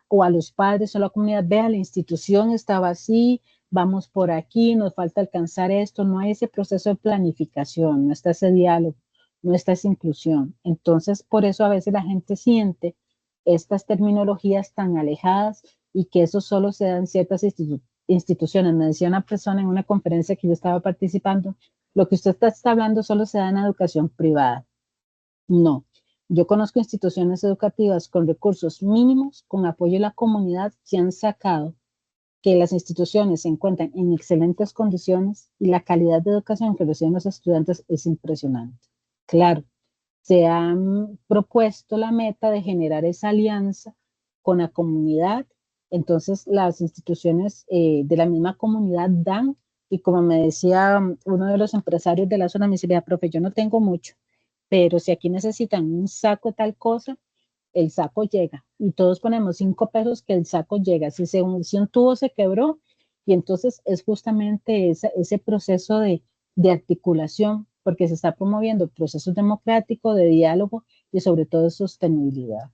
o a los padres o a la comunidad, vea, la institución estaba así, vamos por aquí, nos falta alcanzar esto, no hay ese proceso de planificación, no está ese diálogo, no está esa inclusión. Entonces, por eso a veces la gente siente estas terminologías tan alejadas y que eso solo se da en ciertas instituciones. Me decía una persona en una conferencia que yo estaba participando, lo que usted está hablando solo se da en la educación privada. No, yo conozco instituciones educativas con recursos mínimos, con apoyo de la comunidad, que han sacado que las instituciones se encuentran en excelentes condiciones y la calidad de educación que reciben los estudiantes es impresionante. Claro, se han propuesto la meta de generar esa alianza con la comunidad, entonces las instituciones de la misma comunidad dan, y como me decía uno de los empresarios de la zona, me decía, profe, yo no tengo mucho, pero si aquí necesitan un saco tal cosa, el saco llega. Y todos ponemos 5 pesos que el saco llega. Si un tubo se quebró, y entonces es justamente ese proceso de articulación, porque se está promoviendo procesos democráticos, de diálogo y sobre todo de sostenibilidad.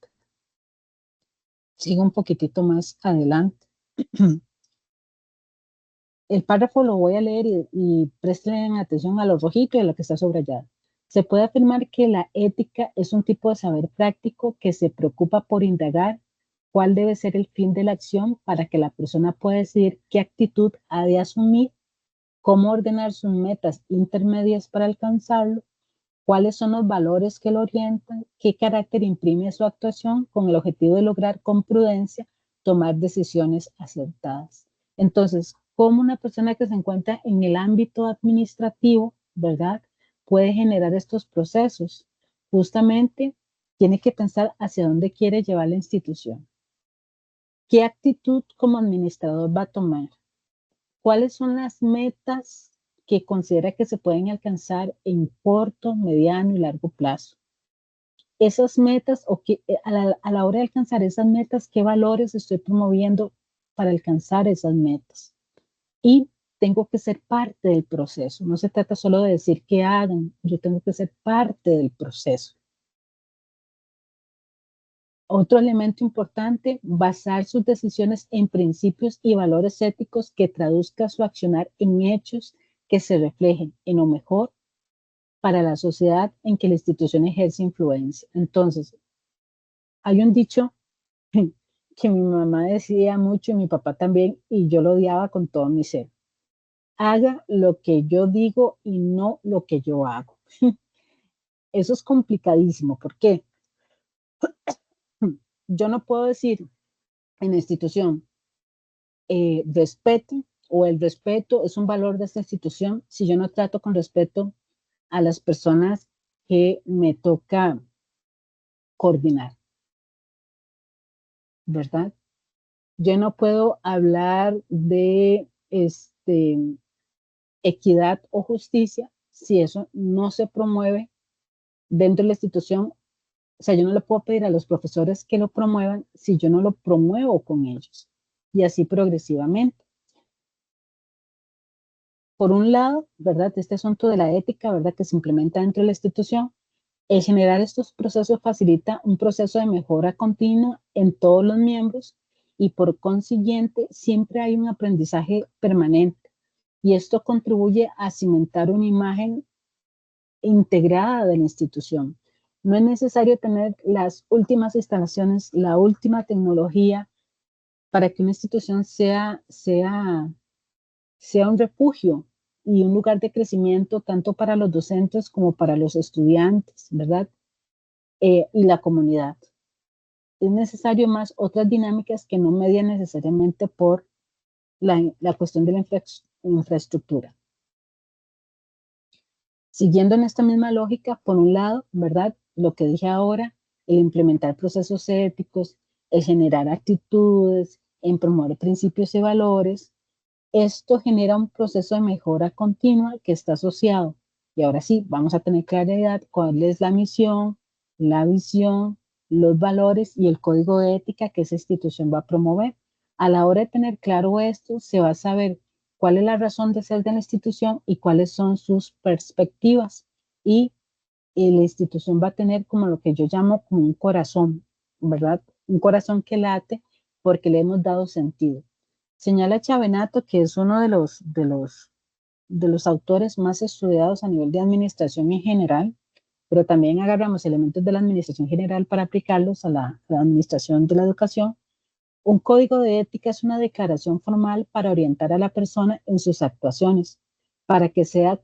Sigo un poquitito más adelante. El párrafo lo voy a leer y presten atención a lo rojito y a lo que está subrayado. Se puede afirmar que la ética es un tipo de saber práctico que se preocupa por indagar, cuál debe ser el fin de la acción para que la persona pueda decidir qué actitud ha de asumir, cómo ordenar sus metas intermedias para alcanzarlo, cuáles son los valores que lo orientan, qué carácter imprime su actuación con el objetivo de lograr con prudencia tomar decisiones acertadas. Entonces, cómo una persona que se encuentra en el ámbito administrativo, ¿verdad?, puede generar estos procesos. Justamente tiene que pensar hacia dónde quiere llevar la institución. ¿Qué actitud como administrador va a tomar? ¿Cuáles son las metas que considera que se pueden alcanzar en corto, mediano y largo plazo? Esas metas, o que a la hora de alcanzar esas metas, ¿qué valores estoy promoviendo para alcanzar esas metas? Y tengo que ser parte del proceso. No se trata solo de decir que hagan, yo tengo que ser parte del proceso. Otro elemento importante, basar sus decisiones en principios y valores éticos que traduzca su accionar en hechos que se reflejen en lo mejor para la sociedad en que la institución ejerce influencia. Entonces, hay un dicho que mi mamá decía mucho y mi papá también, y yo lo odiaba con todo mi ser. Haga lo que yo digo y no lo que yo hago. Eso es complicadísimo. ¿Por qué? Yo no puedo decir en la institución, respeto, o el respeto es un valor de esta institución, si yo no trato con respeto a las personas que me toca coordinar, ¿verdad? Yo no puedo hablar de equidad o justicia si eso no se promueve dentro de la institución. O sea, yo no le puedo pedir a los profesores que lo promuevan si yo no lo promuevo con ellos. Y así progresivamente. Por un lado, ¿verdad? Este asunto de la ética, ¿verdad? Que se implementa dentro de la institución. El generar estos procesos facilita un proceso de mejora continua en todos los miembros y por consiguiente siempre hay un aprendizaje permanente. Y esto contribuye a cimentar una imagen integrada de la institución. No es necesario tener las últimas instalaciones, la última tecnología para que una institución sea un refugio y un lugar de crecimiento tanto para los docentes como para los estudiantes, ¿verdad? Y la comunidad. Es necesario más otras dinámicas que no median necesariamente por la cuestión de la infraestructura. Siguiendo en esta misma lógica, por un lado, ¿verdad? Lo que dije ahora, el implementar procesos éticos, el generar actitudes, en promover principios y valores, esto genera un proceso de mejora continua que está asociado. Y ahora sí, vamos a tener claridad cuál es la misión, la visión, los valores y el código de ética que esa institución va a promover. A la hora de tener claro esto, se va a saber cuál es la razón de ser de la institución y cuáles son sus perspectivas. Y la institución va a tener como lo que yo llamo como un corazón, ¿verdad? Un corazón que late porque le hemos dado sentido. Señala Chavenato que es uno de los autores más estudiados a nivel de administración en general, pero también agarramos elementos de la administración general para aplicarlos a la administración de la educación. Un código de ética es una declaración formal para orientar a la persona en sus actuaciones. Para que sea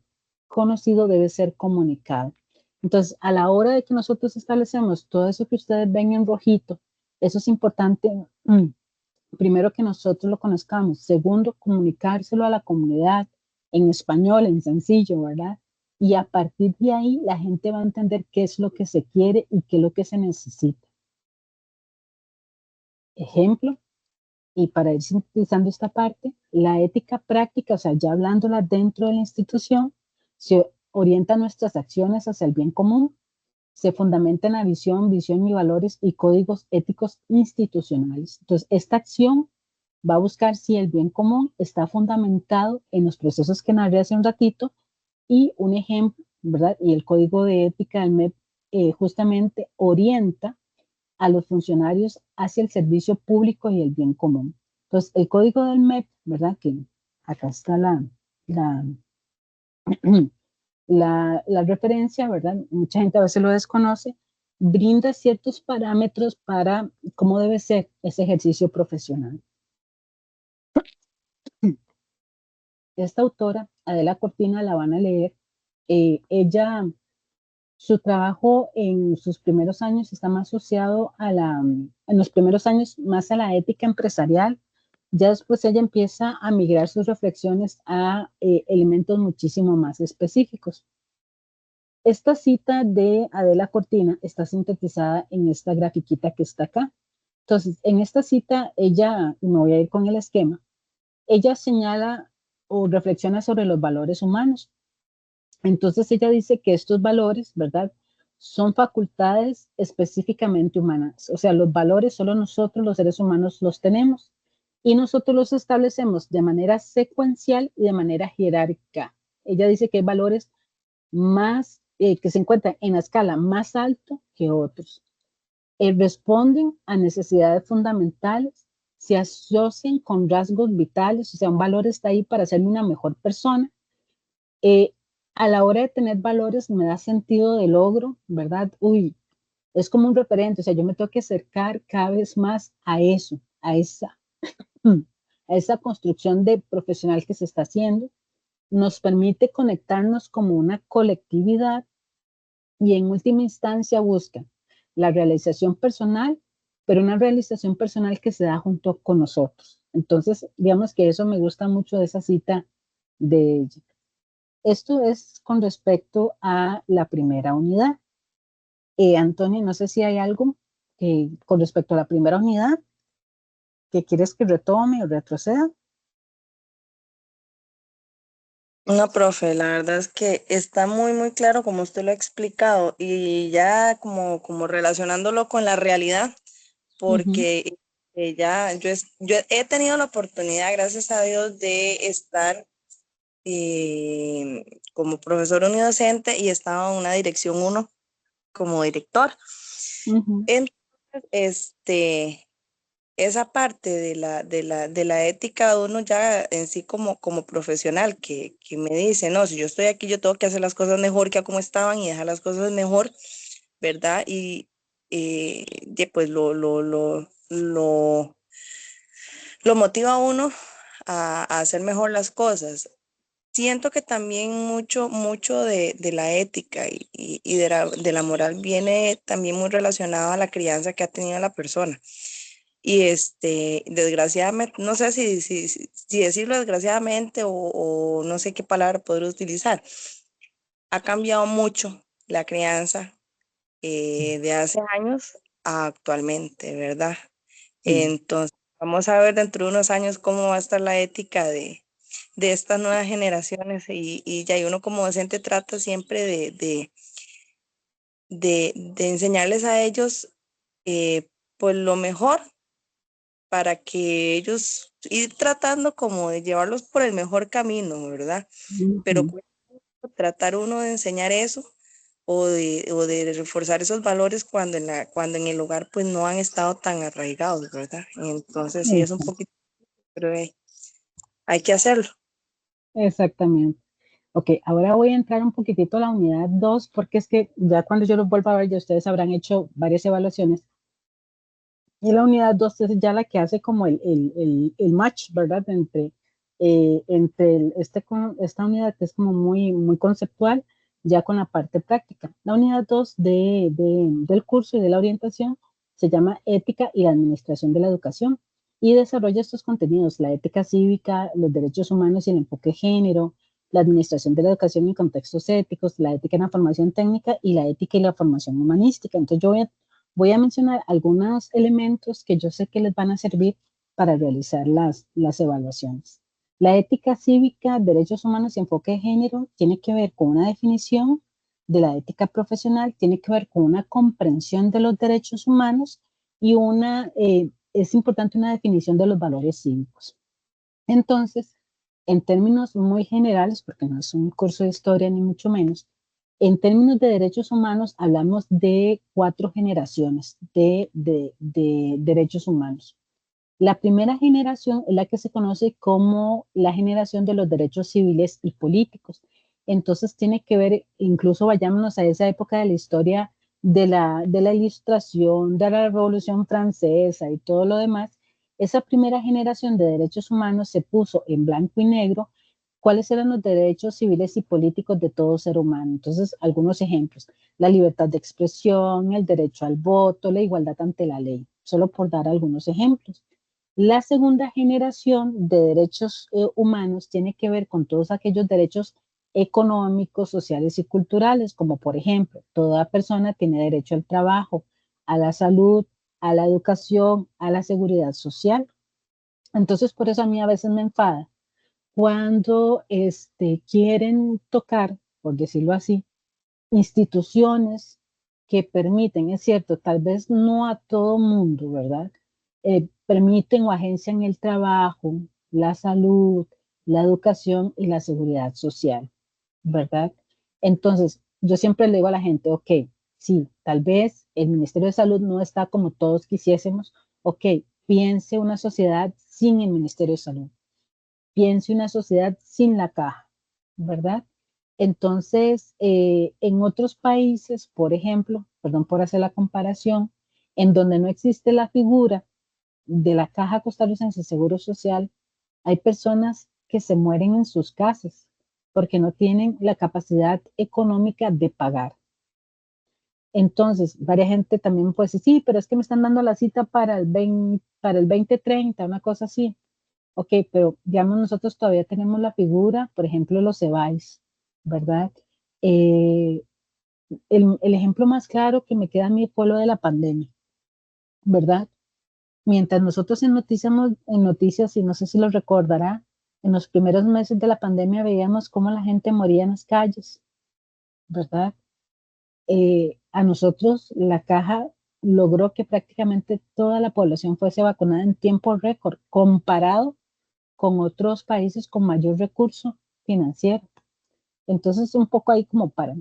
conocido debe ser comunicado. Entonces, a la hora de que nosotros establecemos todo eso que ustedes ven en rojito, eso es importante. Primero, que nosotros lo conozcamos. Segundo, comunicárselo a la comunidad en español, en sencillo, ¿verdad? Y a partir de ahí la gente va a entender qué es lo que se quiere y qué es lo que se necesita. Ejemplo, y para ir sintetizando esta parte, la ética práctica, o sea, ya hablándola dentro de la institución, se orienta nuestras acciones hacia el bien común, se fundamenta en la visión y valores y códigos éticos institucionales. Entonces, esta acción va a buscar si el bien común está fundamentado en los procesos que narré hace un ratito y un ejemplo, ¿verdad? Y el código de ética del MEP justamente orienta a los funcionarios hacia el servicio público y el bien común. Entonces, el código del MEP, ¿verdad? Que acá está la, la referencia, ¿verdad? Mucha gente a veces lo desconoce, brinda ciertos parámetros para cómo debe ser ese ejercicio profesional. Esta autora, Adela Cortina, la van a leer. Ella, su trabajo en sus primeros años está más asociado en los primeros años más a la ética empresarial. Ya después ella empieza a migrar sus reflexiones a elementos muchísimo más específicos. Esta cita de Adela Cortina está sintetizada en esta grafiquita que está acá. Entonces, en esta cita, ella, y me voy a ir con el esquema, ella señala o reflexiona sobre los valores humanos. Entonces, ella dice que estos valores, ¿verdad? Son facultades específicamente humanas. O sea, los valores solo nosotros, los seres humanos, los tenemos. Y nosotros los establecemos de manera secuencial y de manera jerárquica. Ella dice que hay valores más que se encuentran en la escala más alto que otros. Responden a necesidades fundamentales, se asocian con rasgos vitales, o sea, un valor está ahí para ser una mejor persona. Eh, a la hora de tener valores me da sentido de logro, ¿verdad? Uy, es como un referente, o sea, yo me tengo que acercar cada vez más a eso, a esa construcción de profesional que se está haciendo. Nos permite conectarnos como una colectividad y en última instancia busca la realización personal, pero una realización personal que se da junto con nosotros. Entonces, digamos que eso me gusta mucho de esa cita de ella. Esto es con respecto a la primera unidad. Antonio, no sé si hay algo con respecto a la primera unidad que quieres que retome o retroceda. No, profe, la verdad es que está muy, muy claro como usted lo ha explicado y ya como relacionándolo con la realidad, Ujú, porque ya yo he tenido la oportunidad, gracias a Dios, de estar como profesor unidocente y estaba en una dirección uno como director. ujú, Entonces, esa parte de la ética de uno ya en sí como profesional que me dice, no, si yo estoy aquí, yo tengo que hacer las cosas mejor que a como estaban y dejar las cosas mejor, ¿verdad? Pues lo motiva a uno a hacer mejor las cosas. Siento que también mucho de la ética y de la moral viene también muy relacionado a la crianza que ha tenido la persona. Y desgraciadamente, no sé si decirlo desgraciadamente o no sé qué palabra poder utilizar, ha cambiado mucho la crianza de hace años a actualmente, ¿verdad? sí, Entonces, vamos a ver dentro de unos años cómo va a estar la ética de estas nuevas generaciones y ya y uno como docente trata siempre de enseñarles a ellos pues lo mejor para que ellos ir tratando como de llevarlos por el mejor camino, ¿verdad? Pero ujú, tratar uno de enseñar eso o de reforzar esos valores cuando en el lugar pues no han estado tan arraigados, ¿verdad? Entonces sí es un exacto, poquito, pero hay que hacerlo. exactamente. Ok, ahora voy a entrar un poquitito a la unidad 2 porque es que ya cuando yo los vuelva a ver, ya ustedes habrán hecho varias evaluaciones. Y la unidad 2 es ya la que hace como el match, ¿verdad? Entre esta unidad que es como muy, muy conceptual, ya con la parte práctica. La unidad 2 del curso y de la orientación se llama Ética y Administración de la Educación y desarrolla estos contenidos, la ética cívica, los derechos humanos y el enfoque de género, la administración de la educación en contextos éticos, la ética en la formación técnica y la ética y la formación humanística. Entonces yo voy a mencionar algunos elementos que yo sé que les van a servir para realizar las evaluaciones. La ética cívica, derechos humanos y enfoque de género tiene que ver con una definición de la ética profesional, tiene que ver con una comprensión de los derechos humanos y es importante una definición de los valores cívicos. Entonces, en términos muy generales, porque no es un curso de historia ni mucho menos, en términos de derechos humanos hablamos de 4 generaciones de derechos humanos. La primera generación es la que se conoce como la generación de los derechos civiles y políticos. Entonces tiene que ver, incluso vayámonos a esa época de la historia de la Ilustración, de la Revolución Francesa y todo lo demás, esa primera generación de derechos humanos se puso en blanco y negro cuáles eran los derechos civiles y políticos de todo ser humano. Entonces, algunos ejemplos: la libertad de expresión, el derecho al voto, la igualdad ante la ley, solo por dar algunos ejemplos. La segunda generación de derechos humanos tiene que ver con todos aquellos derechos económicos, sociales y culturales, como por ejemplo, toda persona tiene derecho al trabajo, a la salud, a la educación, a la seguridad social. Entonces, por eso a mí a veces me enfada cuando quieren tocar, por decirlo así, instituciones que permiten, es cierto, tal vez no a todo mundo, ¿verdad? Permiten o agencian el trabajo, la salud, la educación y la seguridad social, ¿verdad? Entonces, yo siempre le digo a la gente, ok, sí, tal vez el Ministerio de Salud no está como todos quisiésemos, ok, piense una sociedad sin el Ministerio de Salud, piense una sociedad sin la caja, ¿verdad? Entonces, en otros países, por ejemplo, perdón por hacer la comparación, en donde no existe la figura de la Caja Costarricense de Seguro Social, hay personas que se mueren en sus casas porque no tienen la capacidad económica de pagar. Entonces, varias gente también puede decir, sí, pero es que me están dando la cita para el 2030, una cosa así. Ok, pero digamos, nosotros todavía tenemos la figura, por ejemplo, los CEBAIS, ¿verdad? Eh, el ejemplo más claro que me queda a mí fue lo de la pandemia, ¿verdad? Mientras nosotros en noticias, y no sé si lo recordará, en los primeros meses de la pandemia veíamos cómo la gente moría en las calles, ¿verdad? A nosotros la caja logró que prácticamente toda la población fuese vacunada en tiempo récord, comparado con otros países con mayor recurso financiero. Entonces, un poco ahí como para,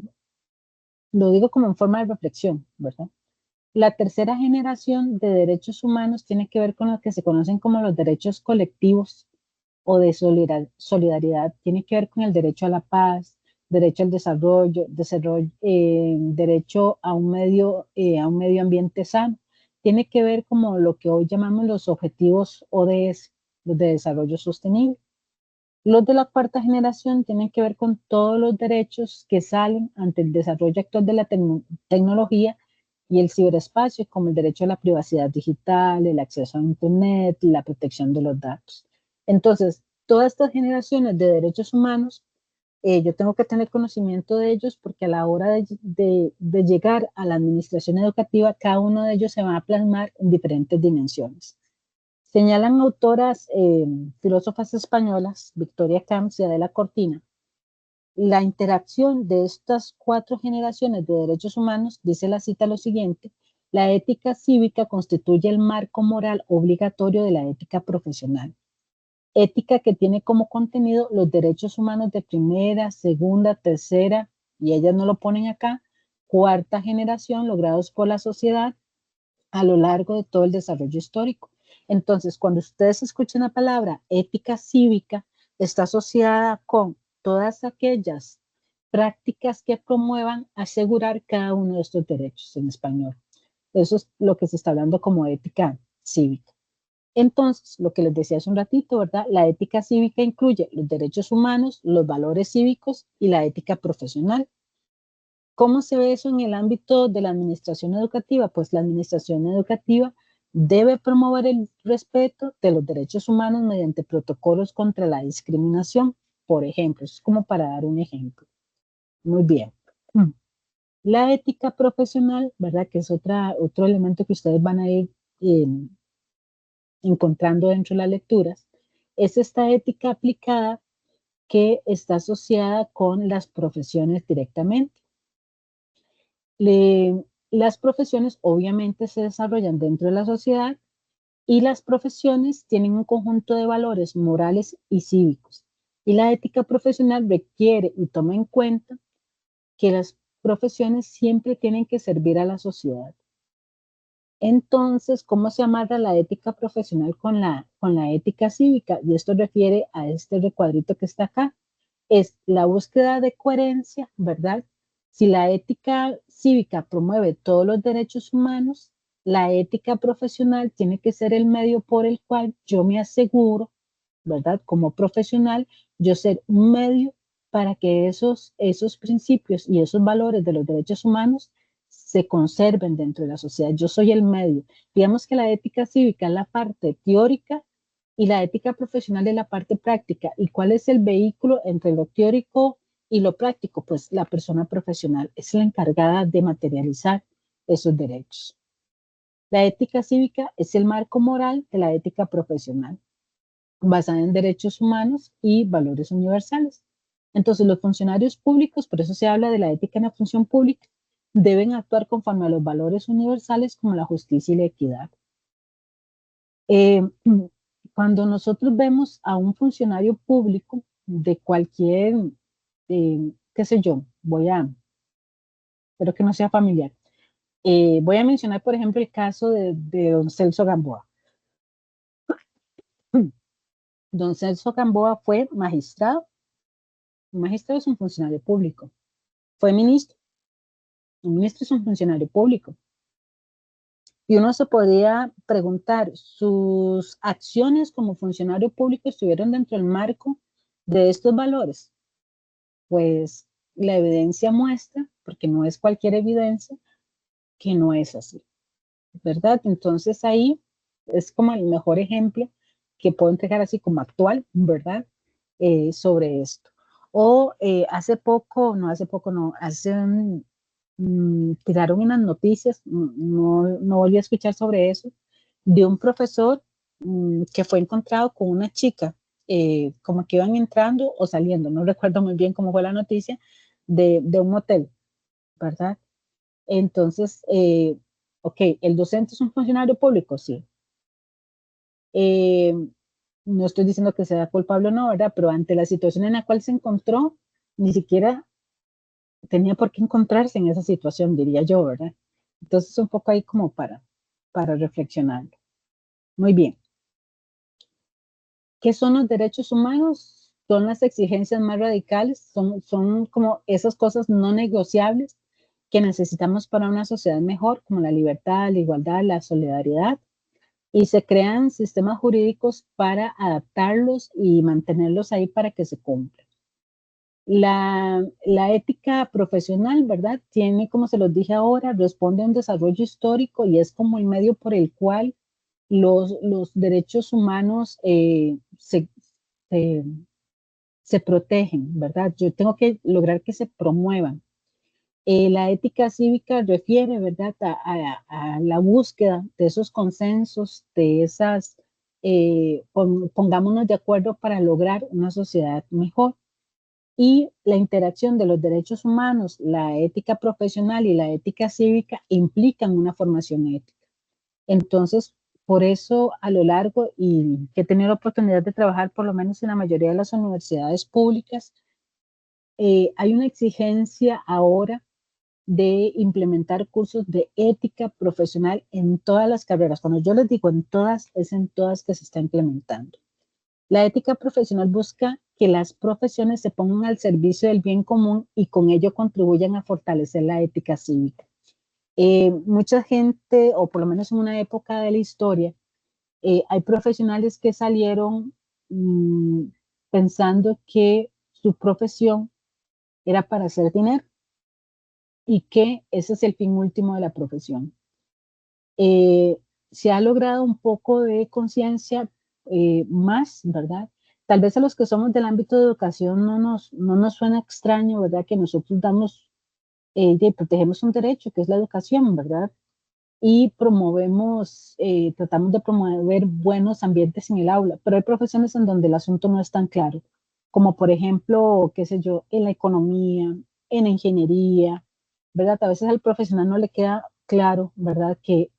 lo digo como en forma de reflexión, ¿verdad? La tercera generación de derechos humanos tiene que ver con lo que se conocen como los derechos colectivos o de solidaridad. Tiene que ver con el derecho a la paz, derecho al derecho a un medio ambiente sano. Tiene que ver como lo que hoy llamamos los objetivos ODS, los de desarrollo sostenible. Los de la cuarta generación tienen que ver con todos los derechos que salen ante el desarrollo actual de la tecnología y el ciberespacio, como el derecho a la privacidad digital, el acceso a Internet, la protección de los datos. Entonces, todas estas generaciones de derechos humanos, yo tengo que tener conocimiento de ellos porque a la hora de llegar a la administración educativa, cada uno de ellos se va a plasmar en diferentes dimensiones. Señalan autoras filósofas españolas, Victoria Camps y Adela Cortina, la interacción de estas cuatro generaciones de derechos humanos, dice la cita lo siguiente: la ética cívica constituye el marco moral obligatorio de la ética profesional. Ética que tiene como contenido los derechos humanos de primera, segunda, tercera, y ellas no lo ponen acá, cuarta generación logrados por la sociedad a lo largo de todo el desarrollo histórico. Entonces, cuando ustedes escuchan la palabra ética cívica, está asociada con todas aquellas prácticas que promuevan asegurar cada uno de estos derechos en español. Eso es lo que se está hablando como ética cívica. Entonces, lo que les decía hace un ratito, ¿verdad? La ética cívica incluye los derechos humanos, los valores cívicos y la ética profesional. ¿Cómo se ve eso en el ámbito de la administración educativa? Pues la administración educativa debe promover el respeto de los derechos humanos mediante protocolos contra la discriminación, por ejemplo. Es como para dar un ejemplo. Muy bien. La ética profesional, ¿verdad? Que es otro elemento que ustedes van a ir eh, encontrando dentro de las lecturas. Es esta ética aplicada que está asociada con las profesiones directamente. Las profesiones obviamente se desarrollan dentro de la sociedad y las profesiones tienen un conjunto de valores morales y cívicos. Y la ética profesional requiere y toma en cuenta que las profesiones siempre tienen que servir a la sociedad. Entonces, ¿cómo se amarra la ética profesional con la ética cívica? Y esto refiere a este recuadrito que está acá. Es la búsqueda de coherencia, ¿verdad? Si la ética cívica promueve todos los derechos humanos, la ética profesional tiene que ser el medio por el cual yo me aseguro, ¿verdad? Como profesional, yo ser un medio para que esos principios y esos valores de los derechos humanos se conserven dentro de la sociedad. Yo soy el medio. Digamos que la ética cívica es la parte teórica y la ética profesional es la parte práctica. ¿Y cuál es el vehículo entre lo teórico y lo práctico? Pues la persona profesional es la encargada de materializar esos derechos. La ética cívica es el marco moral de la ética profesional, basada en derechos humanos y valores universales. Entonces, los funcionarios públicos, por eso se habla de la ética en la función pública, deben actuar conforme a los valores universales como la justicia y la equidad. Eh, Cuando nosotros vemos a un funcionario público de cualquier, qué sé yo, espero que no sea familiar. Voy a mencionar, por ejemplo, el caso de don Celso Gamboa. Don Celso Gamboa fue magistrado. Un magistrado es un funcionario público. Fue ministro. Un ministro es un funcionario público. Y uno se podría preguntar, ¿sus acciones como funcionario público estuvieron dentro del marco de estos valores? Pues la evidencia muestra, porque no es cualquier evidencia, que no es así, ¿verdad? Entonces ahí es como el mejor ejemplo que puedo entregar así como actual, ¿verdad? Sobre esto. O hace poco, no, tiraron unas noticias, no volví a escuchar sobre eso, de un profesor que fue encontrado con una chica, como que iban entrando o saliendo, no recuerdo muy bien cómo fue la noticia, de un motel, ¿verdad? Entonces, ok, ¿el docente es un funcionario público? Sí. Eh, no estoy diciendo que sea culpable o no, ¿verdad? Pero ante la situación en la cual se encontró, ni siquiera tenía por qué encontrarse en esa situación, diría yo, ¿verdad? Entonces, un poco ahí como para reflexionar. Muy bien. ¿Qué son los derechos humanos? Son las exigencias más radicales, son como esas cosas no negociables que necesitamos para una sociedad mejor, como la libertad, la igualdad, la solidaridad, y se crean sistemas jurídicos para adaptarlos y mantenerlos ahí para que se cumplan. La ética profesional, ¿verdad? Tiene, como se los dije ahora, responde a un desarrollo histórico y es como el medio por el cual los derechos humanos se, se protegen, ¿verdad? Yo tengo que lograr que se promuevan. La ética cívica refiere, ¿verdad?, a la búsqueda de esos consensos, de esas, pongámonos de acuerdo para lograr una sociedad mejor. Y la interacción de los derechos humanos, la ética profesional y la ética cívica implican una formación ética. Entonces, por eso a lo largo, y que he tenido la oportunidad de trabajar por lo menos en la mayoría de las universidades públicas, hay una exigencia ahora de implementar cursos de ética profesional en todas las carreras. Cuando yo les digo en todas, es en todas que se está implementando. La ética profesional busca que las profesiones se pongan al servicio del bien común y con ello contribuyan a fortalecer la ética cívica. Mucha gente, o por lo menos en una época de la historia, hay profesionales que salieron mmm, pensando que su profesión era para hacer dinero y que ese es el fin último de la profesión. Eh, Se ha logrado un poco de conciencia más, ¿verdad? Tal vez a los que somos del ámbito de educación no nos suena extraño, ¿verdad? Que nosotros protegemos un derecho, que es la educación, ¿verdad? Y tratamos de promover buenos ambientes en el aula, pero hay profesiones en donde el asunto no es tan claro, como por ejemplo, qué sé yo, en la economía, en la ingeniería, ¿verdad? A veces al profesional no le queda claro, ¿verdad? Que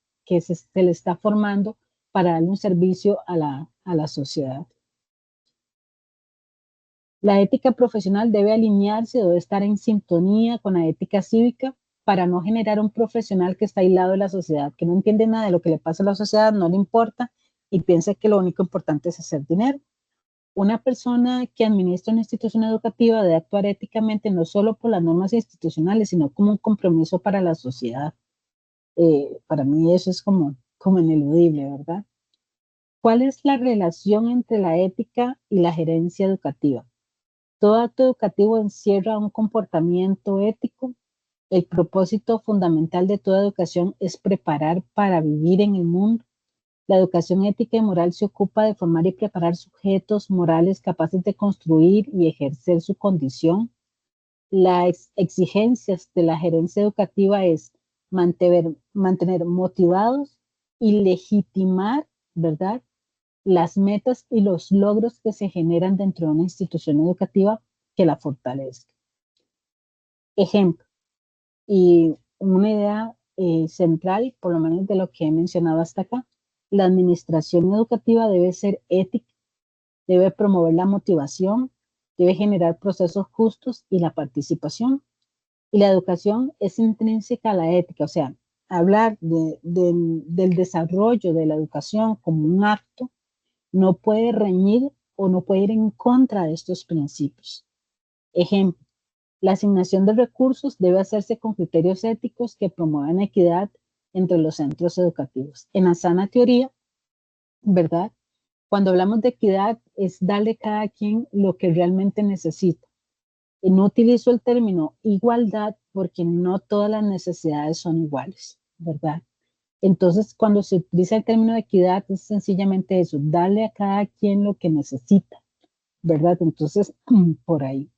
se le está formando para darle un servicio a la sociedad. La ética profesional debe alinearse, debe estar en sintonía con la ética cívica para no generar un profesional que está aislado de la sociedad, que no entiende nada de lo que le pasa a la sociedad, no le importa y piensa que lo único importante es hacer dinero. Una persona que administra una institución educativa debe actuar éticamente no solo por las normas institucionales, sino como un compromiso para la sociedad. Para mí eso es como ineludible, ¿verdad? ¿Cuál es la relación entre la ética y la gerencia educativa? Todo acto educativo encierra un comportamiento ético. El propósito fundamental de toda educación es preparar para vivir en el mundo. La educación ética y moral se ocupa de formar y preparar sujetos morales capaces de construir y ejercer su condición. Las exigencias de la gerencia educativa es mantener motivados y legitimar, ¿verdad?, las metas y los logros que se generan dentro de una institución educativa que la fortalezca. Ejemplo, y una idea central, por lo menos de lo que he mencionado hasta acá, la administración educativa debe ser ética, debe promover la motivación, debe generar procesos justos y la participación. Y la educación es intrínseca a la ética, o sea, hablar del desarrollo de la educación como un acto no puede reñir o no puede ir en contra de estos principios. Ejemplo, la asignación de recursos debe hacerse con criterios éticos que promuevan equidad entre los centros educativos. En la sana teoría, ¿verdad? Cuando hablamos de equidad es darle a cada quien lo que realmente necesita. Y no utilizo el término igualdad porque no todas las necesidades son iguales, ¿verdad? Entonces, cuando se utiliza el término de equidad, es sencillamente eso, darle a cada quien lo que necesita, ¿verdad? Entonces, por ahí.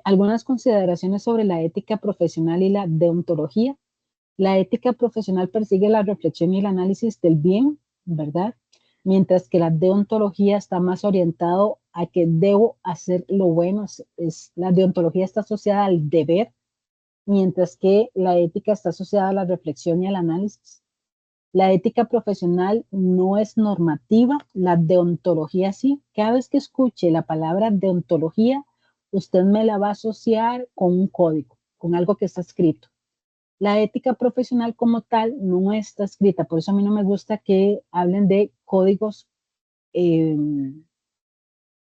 Algunas consideraciones sobre la ética profesional y la deontología. La ética profesional persigue la reflexión y el análisis del bien, ¿verdad? Mientras que la deontología está más orientado a que debo hacer lo bueno. La deontología está asociada al deber, mientras que la ética está asociada a la reflexión y al análisis. La ética profesional no es normativa, la deontología sí. Cada vez que escuche la palabra deontología, usted me la va a asociar con un código, con algo que está escrito. La ética profesional como tal no está escrita, por eso a mí no me gusta que hablen de códigos eh,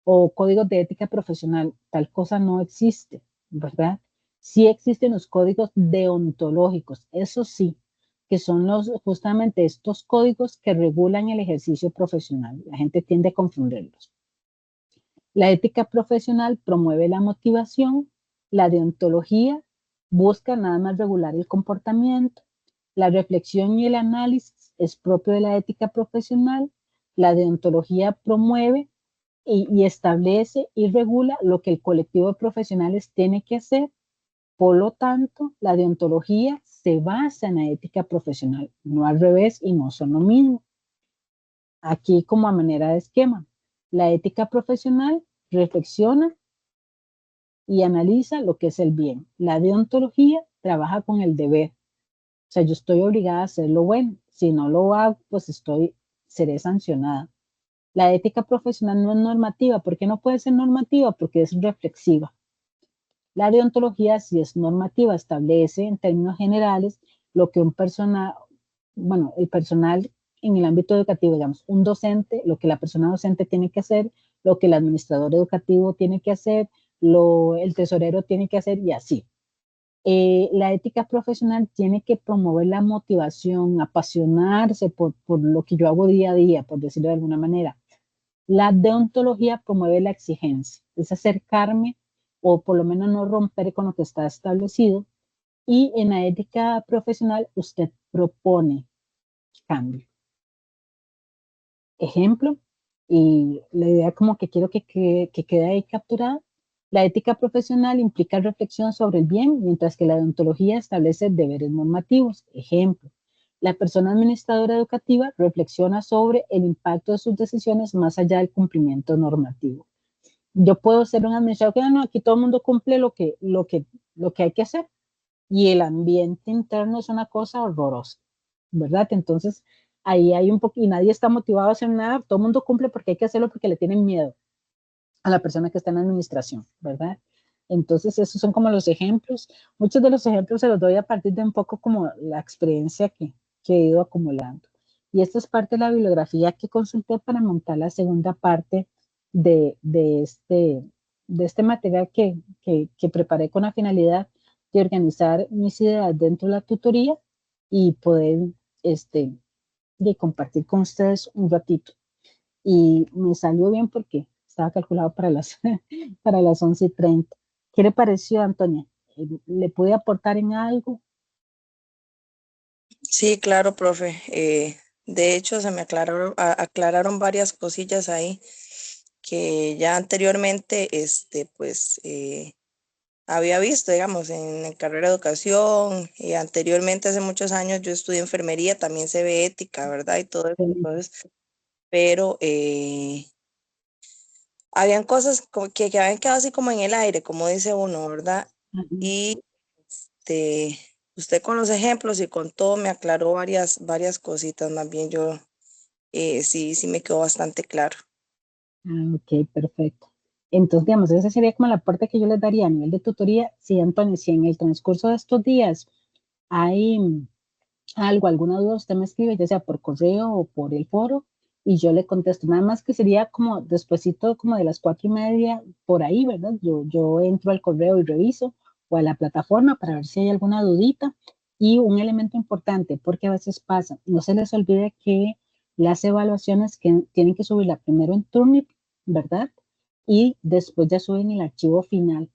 o códigos de ética profesional. Tal cosa no existe, ¿verdad? Sí existen los códigos deontológicos, eso sí, que son justamente estos códigos que regulan el ejercicio profesional. La gente tiende a confundirlos. La ética profesional promueve la motivación, la deontología busca nada más regular el comportamiento, la reflexión y el análisis es propio de la ética profesional, la deontología promueve y establece y regula lo que el colectivo de profesionales tiene que hacer. Por lo tanto, la deontología se basa en la ética profesional, no al revés y no son lo mismo. Aquí como a manera de esquema, la ética profesional reflexiona y analiza lo que es el bien. La deontología trabaja con el deber. O sea, yo estoy obligada a hacer lo bueno. Si no lo hago, pues seré sancionada. La ética profesional no es normativa. ¿Por qué no puede ser normativa? Porque es reflexiva. La deontología sí es normativa, establece en términos generales lo que un personal, bueno, el personal en el ámbito educativo, digamos, un docente, lo que la persona docente tiene que hacer, lo que el administrador educativo tiene que hacer, el tesorero tiene que hacer y así. La ética profesional tiene que promover la motivación, apasionarse por lo que yo hago día a día, por decirlo de alguna manera. La deontología promueve la exigencia, es acercarme o por lo menos no romper con lo que está establecido. Y en la ética profesional usted propone cambio. Ejemplo, y la idea como que quiero que quede ahí capturada. La ética profesional implica reflexión sobre el bien, mientras que la deontología establece deberes normativos. Ejemplo, la persona administradora educativa reflexiona sobre el impacto de sus decisiones más allá del cumplimiento normativo. Yo puedo ser un administrador que no, aquí todo el mundo cumple lo que hay que hacer y el ambiente interno es una cosa horrorosa, ¿verdad? Entonces, ahí hay un poco, y nadie está motivado a hacer nada, todo el mundo cumple porque hay que hacerlo porque le tienen miedo a la persona que está en la administración, ¿verdad? Entonces, esos son como los ejemplos. Muchos de los ejemplos se los doy a partir de un poco como la experiencia que he ido acumulando. Y esta es parte de la bibliografía que consulté para montar la segunda parte de este material que preparé con la finalidad de organizar mis ideas dentro de la tutoría y poder este, de compartir con ustedes un ratito. Y me salió bien porque estaba calculado para las, para las 11:30. ¿Qué le pareció, Antonia? ¿Le pude aportar en algo? Sí, claro, profe. De hecho, se me aclararon varias cosillas ahí que ya anteriormente, pues, había visto, digamos, en carrera de educación. Anteriormente, hace muchos años, yo estudié enfermería, también se ve ética, ¿verdad? Y todo eso. Entonces, pero habían cosas que habían quedado así como en el aire, como dice uno, ¿verdad? Ajá. Y usted con los ejemplos y con todo me aclaró varias cositas, más bien yo sí me quedó bastante claro. Ah, ok, perfecto. Entonces, digamos, ese sería como el aporte que yo les daría a nivel de tutoría. Sí, Antonio, si en el transcurso de estos días hay algo, alguna duda, usted me escribe, ya sea por correo o por el foro, y yo le contesto. Nada más que sería como despuesito, como de las 4:30, por ahí, ¿verdad? Yo entro al correo y reviso, o a la plataforma para ver si hay alguna dudita. Y un elemento importante, porque a veces pasa, no se les olvide que las evaluaciones que tienen que subirla primero en Turnitin, ¿verdad? Y después ya suben el archivo final,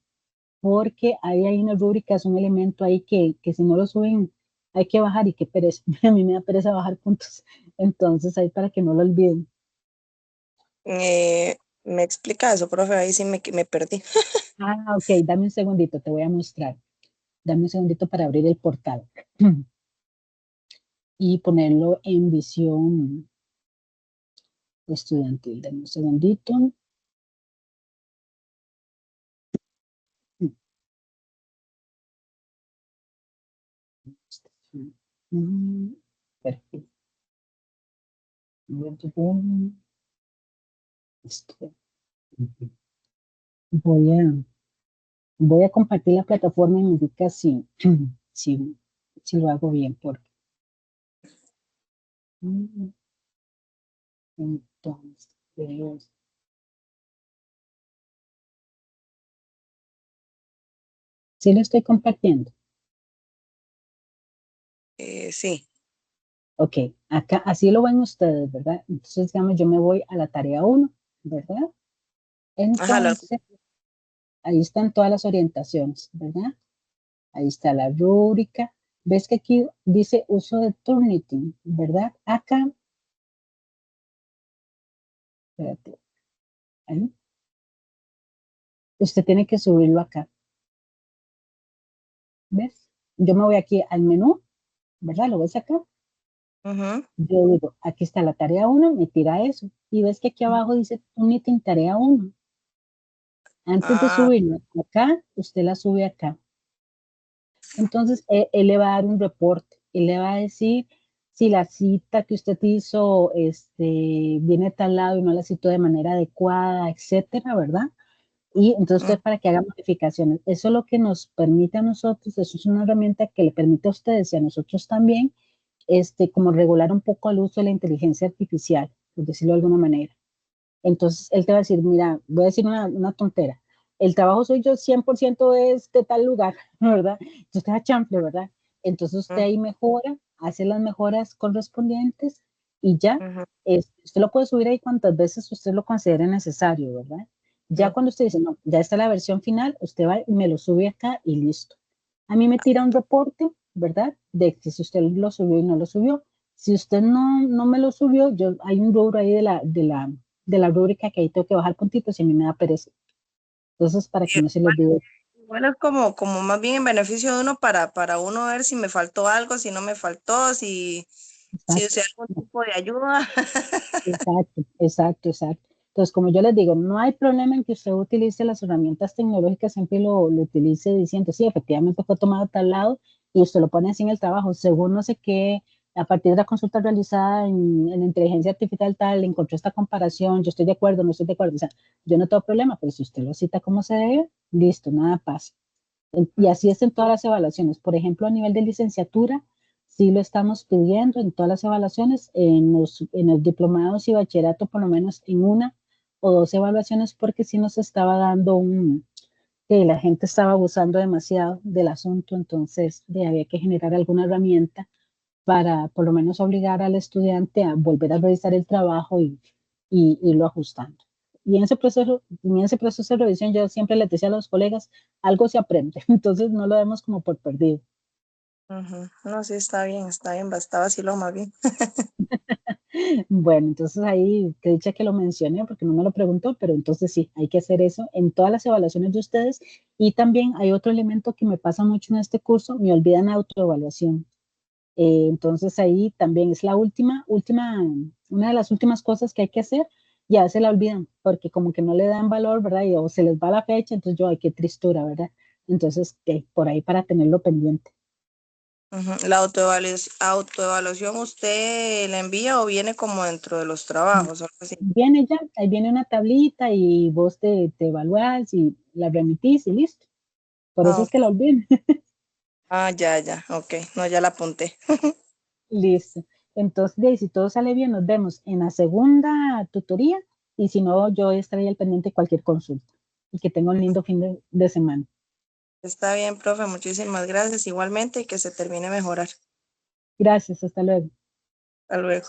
porque ahí hay una rúbrica, es un elemento ahí que si no lo suben hay que bajar y qué pereza. A mí me da pereza bajar puntos. Entonces ahí para que no lo olviden. ¿Me explica eso, profe? Ahí sí me perdí. Ah, ok, dame un segundito, te voy a mostrar. Dame un segundito para abrir el portal y ponerlo en visión estudiantil. Dame un segundito. Perfecto. Voy a, voy a compartir la plataforma y me indica si, si lo hago bien. Porque, entonces, sí lo estoy compartiendo. Sí, Ok, acá así lo ven ustedes, ¿verdad? Entonces, digamos, yo me voy a la tarea 1, ¿verdad? ajá, Entonces, ahí están todas las orientaciones, ¿verdad? Ahí está la rúbrica. ¿Ves que aquí dice uso de Turnitin, ¿verdad? Acá, espérate, ahí, usted tiene que subirlo acá, ¿ves? Yo me voy aquí al menú, ¿verdad? ¿Lo ves acá? ujú, Yo digo, aquí está la tarea 1, me tira eso. Y ves que aquí abajo dice Turnitin tarea 1. Antes de ah, subirlo acá, usted la sube acá. Entonces, él le va a dar un reporte, él le va a decir si la cita que usted hizo viene de tal lado y no la citó de manera adecuada, etcétera, ¿verdad? Y entonces mm, usted para que haga modificaciones. Eso es lo que nos permite a nosotros, eso es una herramienta que le permite a ustedes y a nosotros también, como regular un poco el uso de la inteligencia artificial, por decirlo de alguna manera. Entonces él te va a decir, mira, voy a decir una tontera, el trabajo soy yo 100% es de tal lugar, ¿verdad? Entonces usted da chanfle, ¿verdad? Entonces usted mm, ahí mejora, hace las mejoras correspondientes y ya, ujú, usted lo puede subir ahí cuantas veces usted lo considere necesario, ¿verdad? Ya ujú. cuando usted dice, no, ya está la versión final, usted va y me lo sube acá y listo. A mí me tira un reporte, ¿verdad? De que si usted lo subió y no lo subió. Si usted no me lo subió, hay un rubro ahí de la rúbrica que ahí tengo que bajar puntitos y a mí me da pereza. Entonces, para que no se les olvide. Bueno, es como más bien en beneficio de uno para uno ver si me faltó algo, si no me faltó, si Exacto, usé algún tipo de ayuda. exacto, exacto, exacto. Entonces, como yo les digo, no hay problema en que usted utilice las herramientas tecnológicas, siempre lo utilice diciendo, sí, efectivamente fue tomado a tal lado y usted lo pone así en el trabajo, según no sé qué, a partir de la consulta realizada en la inteligencia artificial tal, encontró esta comparación, yo estoy de acuerdo, no estoy de acuerdo, o sea, yo no tengo problema, pero si usted lo cita como se debe, listo, nada pasa. Y así es en todas las evaluaciones. Por ejemplo, a nivel de licenciatura, sí lo estamos pidiendo en todas las evaluaciones, en los diplomados y bachillerato, por lo menos en una o dos evaluaciones, porque sí nos estaba dando que la gente estaba abusando demasiado del asunto, entonces había que generar alguna herramienta para por lo menos obligar al estudiante a volver a revisar el trabajo y irlo ajustando. Y en ese proceso de revisión yo siempre les decía a los colegas, algo se aprende, entonces no lo demos como por perdido. Ujú. No, sí, está bien, bastaba así lo más bien. Bueno, entonces ahí, que dicha que lo mencioné porque no me lo preguntó, pero entonces sí, hay que hacer eso en todas las evaluaciones de ustedes. Y también hay otro elemento que me pasa mucho en este curso, me olvidan autoevaluación. Entonces ahí también es la una de las últimas cosas que hay que hacer, ya se la olvidan, porque como que no le dan valor, ¿verdad? O se les va la fecha, entonces yo, ay, qué tristura, ¿verdad? Entonces, por ahí para tenerlo pendiente. Ujú. ¿La autoevaluación usted la envía o viene como dentro de los trabajos o algo así? Viene ya, ahí viene una tablita y vos te evaluás y la remitís y listo. Por eso Ah, es que la olviden. ya, ya, ok, no, ya la apunté. Listo. Entonces, de ahí, si todo sale bien, nos vemos en la segunda tutoría y si no, yo estaré al pendiente de cualquier consulta. Y que tenga un lindo fin de semana. Está bien, profe, muchísimas gracias igualmente y que se termine de mejorar. Gracias, hasta luego. Hasta luego.